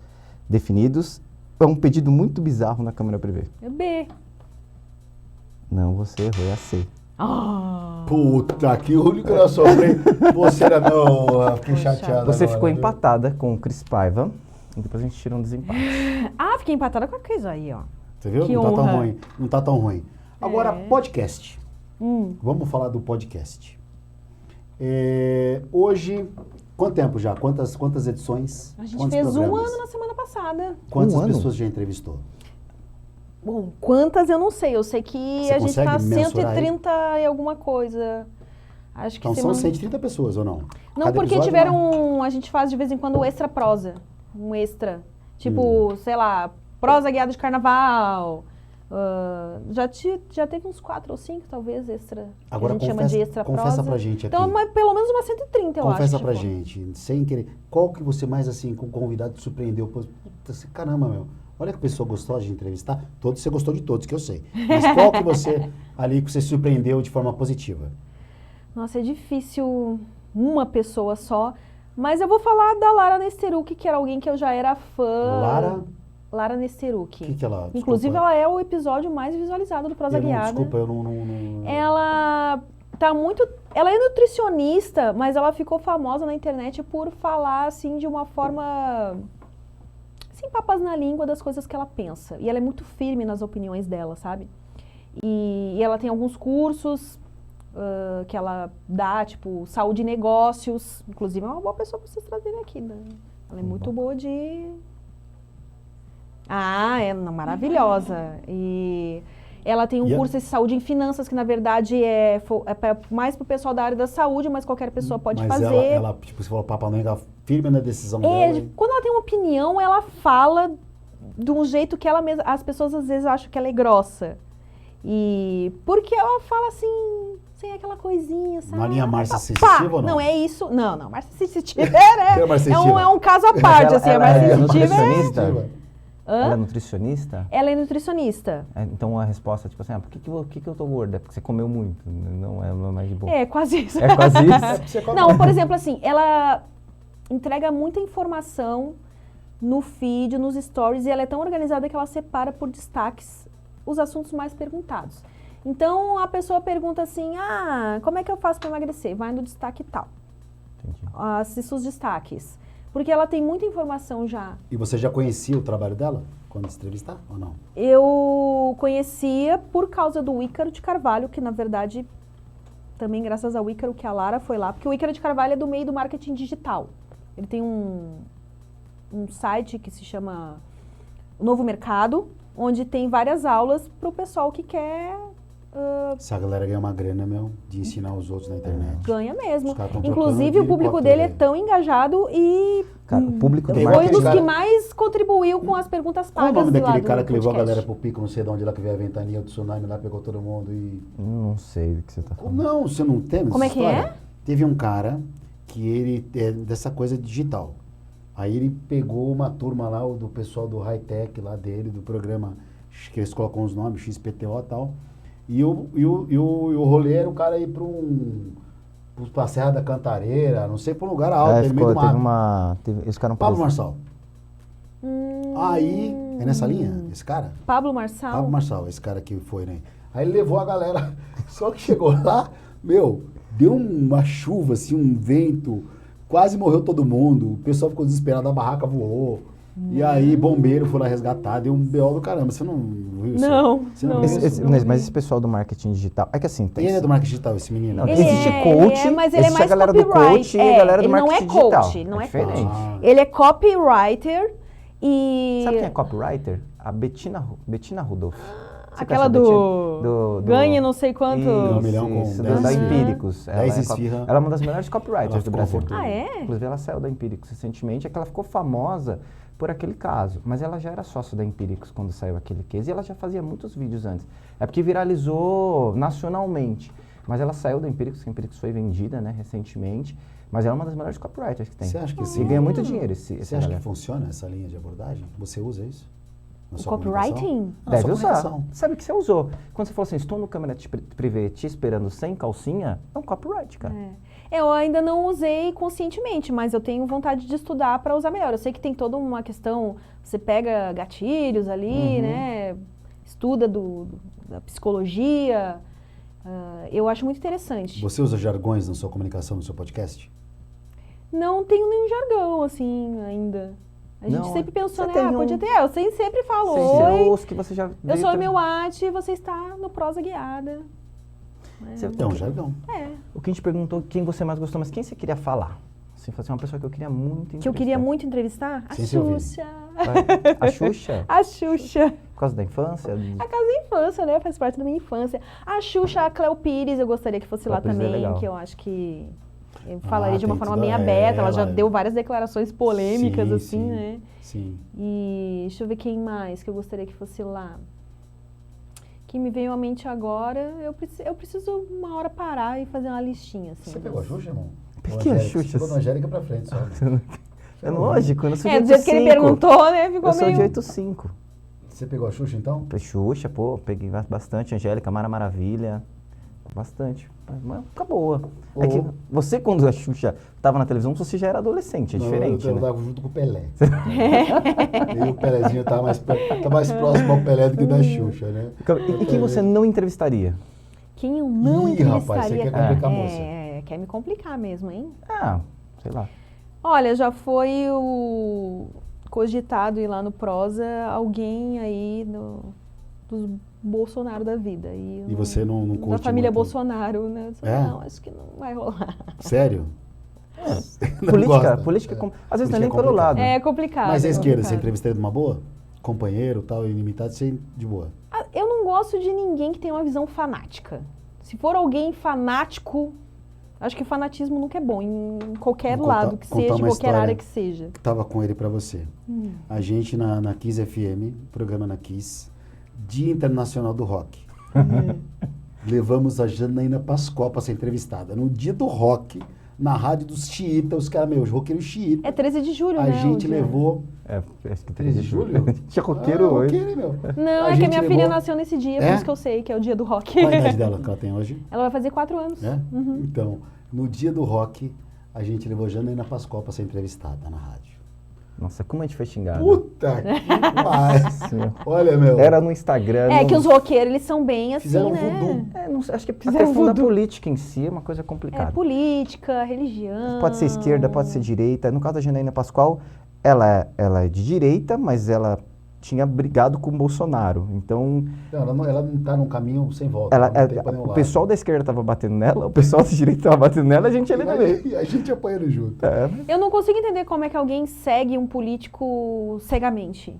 definidos. É um pedido muito bizarro na Câmara Privê. É B. Não, você errou, é a C. Puta, que único que eu sobrei. Você era não, fiquei chateado. Você agora, ficou viu? empatada com o Cris Paiva. E depois a gente tira um desempate. Fiquei empatada com a Cris aí, ó. Você viu? Que Não tá tão honra. ruim. Não tá tão ruim. Agora, podcast. Hum. Vamos falar do podcast. Hoje, quanto tempo já? Quantas edições? A gente Quantos fez um programas? ano na semana passada. Quantas Um ano? pessoas já entrevistou? Bom, quantas eu não sei. Eu sei que Você a gente tá consegue mensurar aí? 130 e alguma coisa. Acho que Então são 130 pessoas ou não? Não, Cada porque episódio, tiveram a gente faz de vez em quando extra prosa. Um extra. Tipo, sei lá, prosa guiada de carnaval. Já teve uns 4 ou 5, talvez, extra. Agora, que a gente chama de extra prosa. confessa pra gente aqui. Então, mas pelo menos umas 130, eu acho. Confessa que pra já foi. gente, sem querer. Qual que você mais, assim, com convidado te surpreendeu? Puta, caramba, meu. Olha que pessoa gostosa de entrevistar. Você gostou de todos, que eu sei. Mas qual que você, ali, que você surpreendeu de forma positiva? Nossa, é difícil uma pessoa só. Mas eu vou falar da Lara Nesteruk, que era alguém que eu já era fã. Lara Nesteruk. O que ela... Inclusive, desculpa, ela é o episódio mais visualizado do Prosa Guiada. Desculpa, eu não... Ela tá muito... Ela é nutricionista, mas ela ficou famosa na internet por falar, assim, de uma forma... sem papas na língua das coisas que ela pensa. E ela é muito firme nas opiniões dela, sabe? E ela tem alguns cursos que ela dá, tipo, saúde e negócios. Inclusive, é uma boa pessoa pra vocês trazerem aqui, né? Ela é muito boa de... maravilhosa. E ela tem um curso de saúde em finanças, que na verdade é mais pro pessoal da área da saúde, mas qualquer pessoa pode mas fazer. ela, tipo, você falou, Papa Noel, ela firme na decisão dela. Quando ela tem uma opinião, ela fala de um jeito que ela mesma... As pessoas às vezes acham que ela é grossa. E porque ela fala assim, sem aquela coisinha, sabe? Na linha Márcia Sensitiva ou não? Não, é isso. Não, Márcia Sensitiva é um caso à parte, assim. A Márcia é Sensitiva nutricionista? Hã? Ela é nutricionista? Ela é nutricionista. Então a resposta, tipo assim, por que eu tô gorda? É porque você comeu muito, não é mais de boa. É, quase isso. É quase isso? Não, por exemplo, assim, ela entrega muita informação no feed, nos stories, e ela é tão organizada que ela separa por destaques os assuntos mais perguntados. Então, a pessoa pergunta assim, como é que eu faço para emagrecer? Vai no destaque tal. Entendi. Assista os destaques. Porque ela tem muita informação já. E você já conhecia o trabalho dela quando se entrevistar ou não? Eu conhecia por causa do Ícaro de Carvalho, que na verdade, também graças ao Ícaro que a Lara foi lá, porque o Ícaro de Carvalho é do meio do marketing digital. Ele tem um site que se chama Novo Mercado, onde tem várias aulas para o pessoal que quer... Se a galera ganha uma grana, de ensinar os outros na internet. Ganha mesmo. Os caras tão Inclusive, trocando o público de dele é helicóptero tão engajado e Cara, o público do foi um marketing... dos que cara- mais contribuiu com as perguntas Qual é o pagas nome lá daquele do cara que levou a podcast. galera pro pico, não sei de onde lá, que veio a ventania, o tsunami lá, pegou todo mundo e... Não sei do que você tá falando. Não, você não tem essa Como é que história? é? Teve um cara que ele é dessa coisa digital. Aí ele pegou uma turma lá, do pessoal do high-tech lá dele, do programa, que eles colocam os nomes, XPTO e tal. E o rolê era o cara ir pra Serra da Cantareira, não sei, pra um lugar alto, aí no meio do mato. Eles ficaram Pablo presos. Marçal. Aí, é nessa linha, esse cara? Pablo Marçal? Pablo Marçal, esse cara que foi, né? Aí ele levou a galera, só que chegou lá, deu uma chuva, assim, um vento, quase morreu todo mundo, o pessoal ficou desesperado, a barraca voou. E aí, bombeiro foi lá resgatar, deu um BO do caramba. Você não viu isso? Não, Você não. viu isso? Mas esse pessoal do marketing digital... É que assim... Ele é do marketing digital, esse menino? Não, Ele existe é, coach, mas ele é existe mais a galera do copyright. coach e a galera do ele marketing não é coach, digital. não é diferente. coach. Ele é copywriter e... Sabe quem é copywriter? A Bettina Rudolph. Você Aquela conhece a do ganhe não sei quanto... Isso, Um milhão com isso, 10 da esfirra. Empíricos. 10 esfirra. Ela é uma das melhores copywriters Ela do ficou Brasil. fortuna. Ah, é? Inclusive, ela saiu da Empíricos recentemente, é que ela ficou famosa por aquele caso. Mas ela já era sócia da Empíricos quando saiu aquele case e ela já fazia muitos vídeos antes. É porque viralizou nacionalmente. Mas ela saiu da Empíricos, que a Empíricos foi vendida, né, recentemente. Mas ela é uma das melhores copywriters que tem. Você acha que E sim? ganha muito dinheiro Você essa acha galera. que funciona essa linha de abordagem? Você usa isso? Na O sua copywriting? comunicação? Na Deve sua usar. comunicação. Sabe o que você usou? Quando você falou assim, estou no câmera privê te esperando sem calcinha, é um copyright, cara. Eu ainda não usei conscientemente, mas eu tenho vontade de estudar para usar melhor. Eu sei que tem toda uma questão, você pega gatilhos ali, né? Estuda da psicologia. Eu acho muito interessante. Você usa jargões na sua comunicação, no seu podcast? Não tenho nenhum jargão, assim, ainda. A gente Não, sempre pensou, você né? tem Podia um- ter. Eu sempre falo, Sim, oi, os que você já eu veio sou a tra- Milwati e você está no Prosa Guiada. Você- É um jargão. O que a gente perguntou quem você mais gostou, mas quem você queria falar? Assim, uma pessoa que eu queria muito entrevistar. Que eu queria muito entrevistar? A Sem ser ouvido. Xuxa. A Xuxa? A Xuxa. Por causa da infância? A casa da infância, né? Faz parte da minha infância. A Xuxa, a Cleo Pires, eu gostaria que fosse lá Cleo Pires é também, legal. que eu acho que eu falaria de uma tem forma tudo bem a- aberta. Ela já ela- deu várias declarações polêmicas, Sim, assim, sim. né? Sim. E deixa eu ver quem mais que eu gostaria que fosse lá. Que me veio à mente agora, eu preciso uma hora parar e fazer uma listinha, assim. Você pegou a Xuxa, irmão? Por Ou que a Angélica? Xuxa? Você pegou da Angélica pra frente, só. É lógico, eu não sou de É, do jeito que ele 85. perguntou, né? Ficou Eu sou meio... de 85. Você pegou a Xuxa, então? Xuxa, pô, peguei bastante. Angélica, Mara Maravilha. Bastante. Mas fica boa. É que você, quando a Xuxa tava na televisão, você já era adolescente, é diferente, eu né? tava junto com o Pelé. E o Pelézinho tá mais próximo ao Pelé do que da Xuxa, né? E quem você não entrevistaria? Quem eu não Ih, rapaz, você entrevistaria... quer complicar a moça. Quer me complicar mesmo, hein? Ah, sei lá. Olha, já foi o cogitado ir lá no Prosa alguém aí dos Bolsonaro da vida. E você não curte da família muito? Bolsonaro, né? É? Não, acho que não vai rolar. Sério? Não Política, gosta? política, às vezes não é nem Política pelo lado. É complicado. Mas a é esquerda, você complicado. entrevistaria de uma boa? Companheiro, tal, ilimitado, você de boa. Eu não gosto de ninguém que tenha uma visão fanática. Se for alguém fanático, acho que o fanatismo nunca é bom, em qualquer Vou lado contar- que contar seja, uma qualquer história. área que seja. Tava com ele pra você. A gente na Kiss FM, programa na Kiss, Dia Internacional do Rock. Levamos a Janaína Pascoal pra ser entrevistada. No dia do rock, na rádio dos xiitas, os caras, os roqueiros xiitas. É 13 de julho, A né? gente o dia. levou... É, acho que 13 de julho? Tinha roqueiro hoje. roqueiro, hein, meu? Não, A é que a gente minha levou- filha nasceu nesse dia, É? por isso que eu sei que é o dia do rock. Qual a idade dela que ela tem hoje? Ela vai fazer 4 anos. É? Então, no dia do rock, a gente levou Janaína Pascoal pra ser entrevistada na rádio. Nossa, como a gente foi xingado. Puta que pariu. Olha, meu. Era no Instagram. É no- que os roqueiros, eles são bem assim, Fizeram né? voodoo. Não sei, acho que a Fizeram questão da voodoo. política em si é uma coisa É complicada. política, religião. Pode ser esquerda, pode ser direita. No caso da Janaína Pascoal, ela é de direita, mas ela tinha brigado com o Bolsonaro. Então, Não, ela não tá num caminho sem volta. ela, não tem pra nenhum o lado. pessoal da esquerda estava batendo nela, o pessoal da direita estava batendo nela, a gente ia ver. E a gente apanhando junto. Eu não consigo entender como é que alguém segue um político cegamente.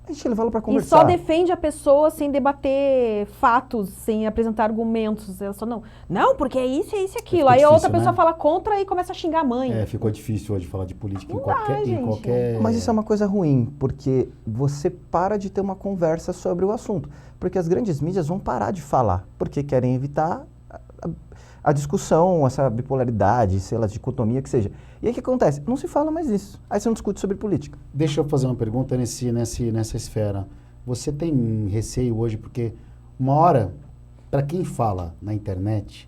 A gente levou ela para E conversar. só defende a pessoa sem debater fatos, sem apresentar argumentos. Ela só, não, porque é isso e aquilo. Ficou Aí a outra difícil, pessoa né? fala contra e começa a xingar a mãe. É, ficou difícil hoje falar de política Não em dá, qualquer, em gente. qualquer... Mas isso é uma coisa ruim, porque você para de ter uma conversa sobre o assunto. Porque as grandes mídias vão parar de falar, porque querem evitar a discussão, essa bipolaridade, sei lá, dicotomia que seja. E aí o que acontece? Não se fala mais isso. Aí você não discute sobre política. Deixa eu fazer uma pergunta nessa esfera. Você tem receio hoje, porque uma hora, para quem fala na internet,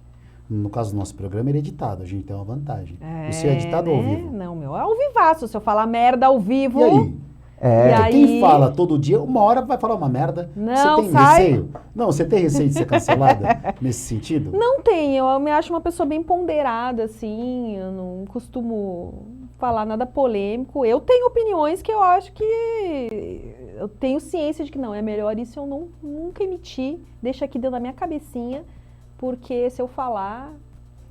no caso do nosso programa, ele é editado, a gente tem uma vantagem. O seu é editado ao né? vivo. Não, meu, é ao vivaço. Se eu falar merda ao vivo... E aí? Quem fala todo dia, uma hora vai falar uma merda. Não, você tem receio? Não, você tem receio de ser cancelada nesse sentido? Não tenho, eu me acho uma pessoa bem ponderada, assim, eu não costumo falar nada polêmico. Eu tenho opiniões que eu acho que eu tenho ciência de que não, é melhor isso eu nunca emitir, deixa aqui dentro da minha cabecinha, porque se eu falar...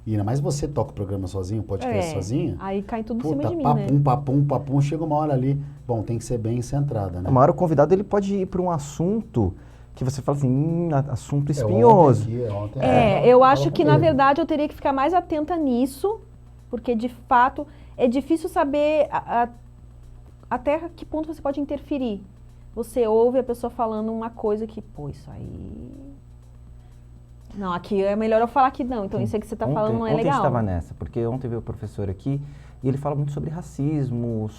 E ainda mais você toca o programa sozinho, o podcast sozinha. Aí cai tudo em cima de mim, papum, chega uma hora ali. Bom, tem que ser bem centrada, né? Uma hora o convidado ele pode ir para um assunto que você fala assim, assunto espinhoso. Eu acho que na verdade eu teria que ficar mais atenta nisso, porque de fato é difícil saber até que ponto você pode interferir. Você ouve a pessoa falando uma coisa que, pô, isso aí... Não, aqui é melhor eu falar que não. Então, isso aí que você está falando não é legal. Ontem a gente estava nessa, porque ontem veio o professor aqui e ele fala muito sobre racismo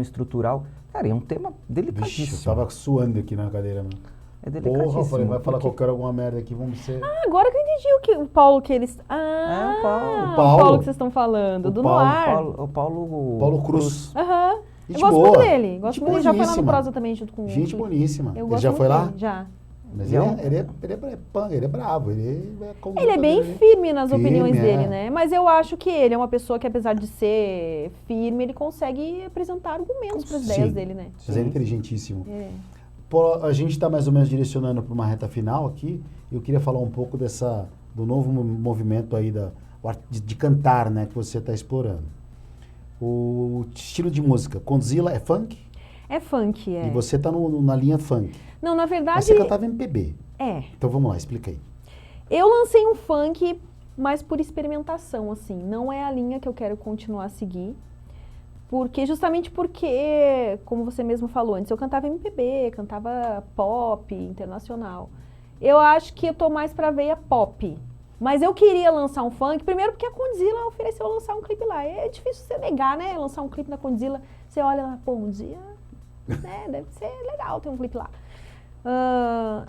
estrutural. Cara, é um tema delicadíssimo. Vixe, eu tava suando aqui na cadeira, mano. É delicadíssimo. Porra, eu falei, vai falar que eu quero alguma merda aqui, vamos ser... agora que eu entendi o Paulo que eles... o Paulo que vocês estão falando, do Noir. O Paulo Cruz. Aham. Eu gosto muito dele. Gosto muito dele. Já foi lá no Prosa também, junto com... Gente boníssima. Ele já foi lá? Já. Mas ele é bravo, ele é bem firme nas opiniões dele, né? Mas eu acho que ele é uma pessoa que, apesar de ser firme, ele consegue apresentar argumentos para as ideias dele, né? Mas ele é inteligentíssimo. A gente está mais ou menos direcionando para uma reta final aqui. Eu queria falar um pouco do novo movimento aí de cantar, né? Que você está explorando. O estilo de música, Condzilla é funk? É funk, é. E você está na linha funk. Não, na verdade... Mas você cantava MPB. É. Então vamos lá, explica aí. Eu lancei um funk, mas por experimentação, assim. Não é a linha que eu quero continuar a seguir. Justamente porque, como você mesmo falou antes, eu cantava MPB, cantava pop, internacional. Eu acho que eu tô mais pra veia pop. Mas eu queria lançar um funk, primeiro porque a Condzilla ofereceu lançar um clipe lá. É difícil você negar, né? Lançar um clipe na Condzilla. Você olha lá, pô, um dia... né, deve ser legal ter um clipe lá.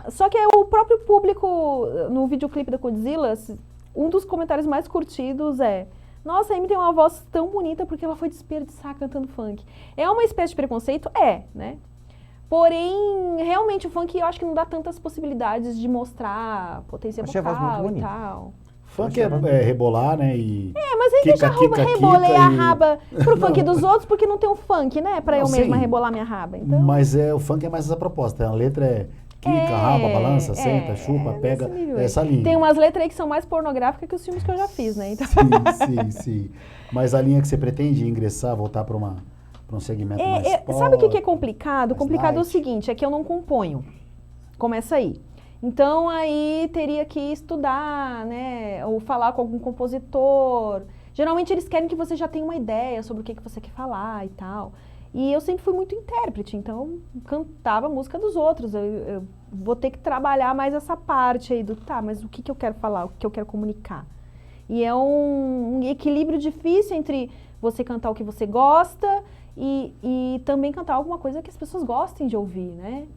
Só que o próprio público, no videoclipe da Condzilla, um dos comentários mais curtidos é: nossa, a Amy tem uma voz tão bonita porque ela foi desperdiçar cantando funk. É uma espécie de preconceito? né? Porém, realmente o funk eu acho que não dá tantas possibilidades de mostrar potência vocal e tal. Funk é rebolar, né? Mas aí eu já rebolei a raba pro funk dos outros porque não tem um funk, né? Pra eu mesma rebolar minha raba. Então... Mas o funk é mais essa proposta. A letra é quica, raba, balança, senta, chupa, pega. Essa linha. Tem umas letras aí que são mais pornográficas que os filmes que eu já fiz, né? Então... Sim. Mas a linha que você pretende ingressar, voltar para um segmento mais pop, sabe o que é complicado? Complicado light. É o seguinte, é que eu não componho. Começa aí. Então, aí teria que estudar, né, ou falar com algum compositor. Geralmente, eles querem que você já tenha uma ideia sobre o que você quer falar e tal. E eu sempre fui muito intérprete, então cantava a música dos outros. Eu vou ter que trabalhar mais essa parte aí mas o que eu quero falar, o que eu quero comunicar? E é um equilíbrio difícil entre você cantar o que você gosta e também cantar alguma coisa que as pessoas gostem de ouvir, né?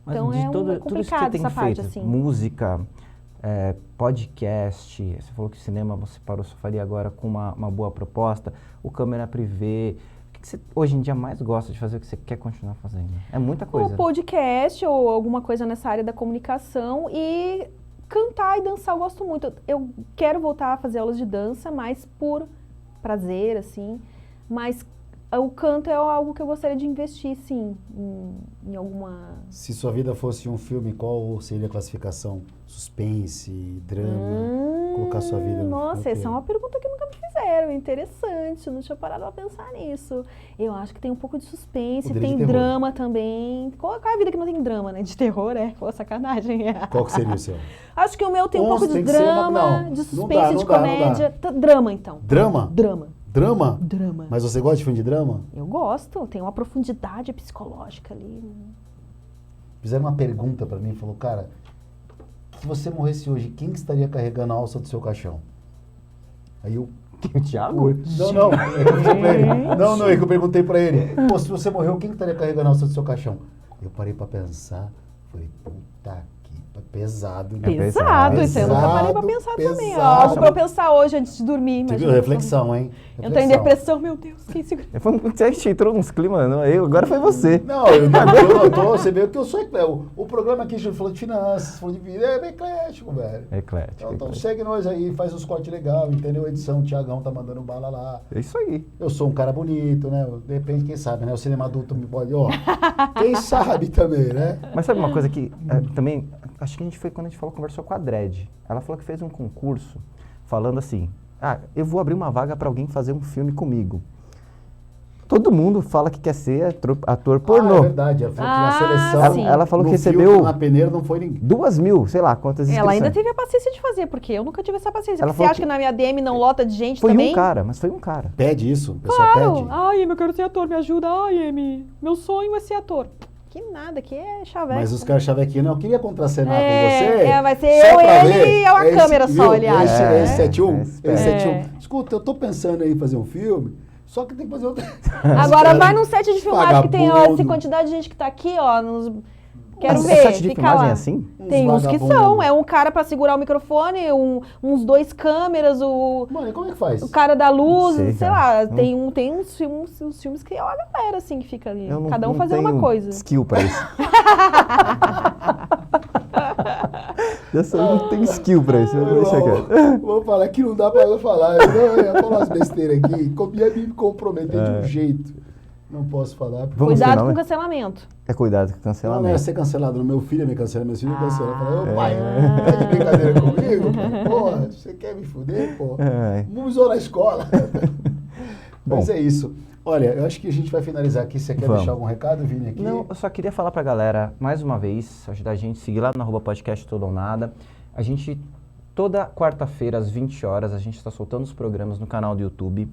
Mas então de tudo isso que você tem feito, assim. Música, podcast, você falou que cinema você parou, só faria agora com uma boa proposta, o câmera privê, o que você hoje em dia mais gosta de fazer, o que você quer continuar fazendo? É muita coisa. O podcast ou alguma coisa nessa área da comunicação e cantar e dançar eu gosto muito. Eu quero voltar a fazer aulas de dança, mas por prazer, assim, mas... O canto é algo que eu gostaria de investir, sim, em alguma... Se sua vida fosse um filme, qual seria a classificação? Suspense, drama? Colocar sua vida no Nossa, essa é uma pergunta que nunca me fizeram. Interessante, não tinha parado pra pensar nisso. Eu acho que tem um pouco de suspense, tem drama também. Qual é a vida que não tem drama, né? De terror, Pô, sacanagem. Qual que seria o seu? Acho que o meu tem um pouco de drama, de suspense, de comédia. Drama, então. Drama? Drama. Drama? Drama. Mas você gosta de filme de drama? Eu gosto, tem uma profundidade psicológica ali. Fizeram uma pergunta pra mim, falou, cara, se você morresse hoje, quem que estaria carregando a alça do seu caixão? Aí eu... O Thiago? Não, é que eu fiz pra ele. Não, é que eu perguntei pra ele. Pô, se você morreu, quem que estaria carregando a alça do seu caixão? Eu parei pra pensar, falei, puta que Pesado, né? Pesado, isso aí eu nunca parei pra pensar também. Algo pra eu pensar hoje antes de dormir. Você viu? Reflexão, hein? Eu tô em depressão, meu Deus, quem segura? Você entrou nos climas, não? Agora foi você. Não, você vê que eu sou eclético. O programa aqui a gente falou de finanças, falou de vida, é bem eclético, velho. Eclético. Então segue nós aí, faz uns cortes legais, entendeu? Edição, o Thiagão tá mandando bala lá. É isso aí. Eu sou um cara bonito, né? De repente, quem sabe, né? O cinema adulto me pode, ó. Quem sabe também, né? Mas sabe uma coisa que também, acho que a gente foi quando a gente conversou com a Dredd. Ela falou que fez um concurso falando assim, eu vou abrir uma vaga para alguém fazer um filme comigo. Todo mundo fala que quer ser ator pornô. É verdade. Ela falou que na seleção, ela falou que recebeu... recebeu... Na peneira não foi ninguém. 2.000, sei lá, quantas inscrições. Ela ainda teve a paciência de fazer, porque eu nunca tive essa paciência. Ela Você acha que na minha DM não lota de gente foi também? Foi um cara, mas foi um cara. Pede isso? O pessoal pede? Ai, Amy, eu quero ser ator, me ajuda. Ai, Amy, meu sonho é ser ator. Que nada, que é chaveco. Mas os caras chavequinhos não queria contracenar com você. Vai ser eu, ele e a câmera só, aliás. Esse 71. Escuta, eu tô pensando aí em fazer um filme, só que tem que fazer outro. Agora vai num set de filmagem que tem essa quantidade de gente que tá aqui, ó. Quero ver. Set de filmagem assim? Tem uns que são. É um cara pra segurar o microfone, uns 2 câmeras, Mano, e como é que faz? O cara da luz, sei lá. Tem uns filmes que é uma galera, assim, que fica ali. Cada um fazendo uma coisa. Skill pra isso. Eu não tenho skill pra isso. Vou falar que não dá pra eu falar. Eu ia falar umas besteiras aqui. Ia me comprometer de um jeito. Não posso falar. Cuidado com o cancelamento. Cuidado com o cancelamento. Não ia ser cancelado. Meu filho ia me cancelar, meus filhos me cancelam. Eu falei, pai, tá de brincadeira comigo? Porra, você quer me fuder, pô? Vamos na escola. Mas é isso. Olha, eu acho que a gente vai finalizar aqui. Você quer deixar algum recado, Vini, aqui? Não, eu só queria falar pra galera, mais uma vez, ajudar a gente a seguir lá no @podcast Tudo ou Nada. A gente, toda quarta-feira, às 20 horas, a gente está soltando os programas no canal do YouTube.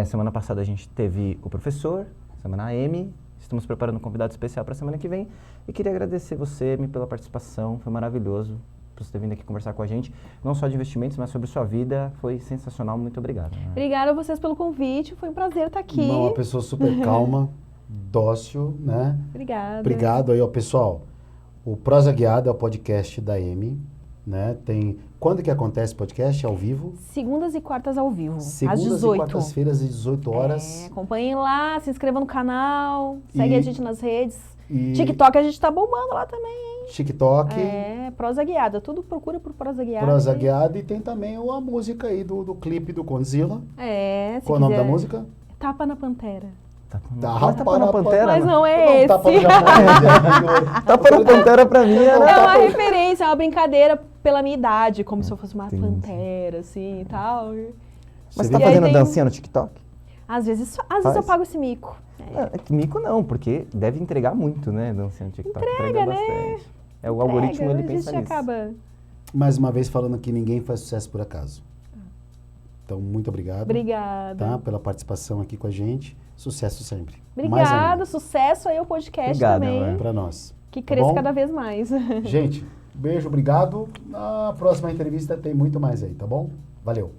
Semana passada a gente teve o professor, semana a Amy. Estamos preparando um convidado especial para a semana que vem. E queria agradecer você, Amy, pela participação. Foi maravilhoso por você ter vindo aqui conversar com a gente. Não só de investimentos, mas sobre sua vida. Foi sensacional. Muito obrigado. Obrigada a vocês pelo convite. Foi um prazer estar aqui. Uma pessoa super calma, dócil, né? Obrigada. Obrigado aí, ó, pessoal. O Prosa Guiada é o podcast da Amy, né? Quando que acontece o podcast? Ao vivo? Segundas e quartas ao vivo, às 18. Segundas e quartas-feiras, às 18 horas. Acompanhem lá, se inscrevam no canal, segue a gente nas redes. TikTok a gente tá bombando lá também, hein? TikTok. Prosa Guiada, tudo procura por Prosa Guiada. Prosa Guiada, e tem também a música aí do clipe do Condzilla. Se Qual é o nome da música? Tapa na Pantera. Tapa na Pantera? Mas não é esse. Tapa no japonês. Tapa na Pantera pra mim é uma referência, é uma brincadeira pela minha idade, como se eu fosse uma pantera, assim, e tal. Mas você tá fazendo dancinha no TikTok? Às vezes eu pago esse mico. Mico não, porque deve entregar muito, né, dancinha no TikTok. Entrega bastante. O algoritmo, ele pensa nisso. Mais uma vez falando que ninguém faz sucesso por acaso. Então, muito obrigado. Obrigada. Tá, pela participação aqui com a gente. Sucesso sempre. Obrigada, sucesso aí ao podcast também. Para nós. Que cresça cada vez mais. Gente, beijo, obrigado. Na próxima entrevista tem muito mais aí, tá bom? Valeu.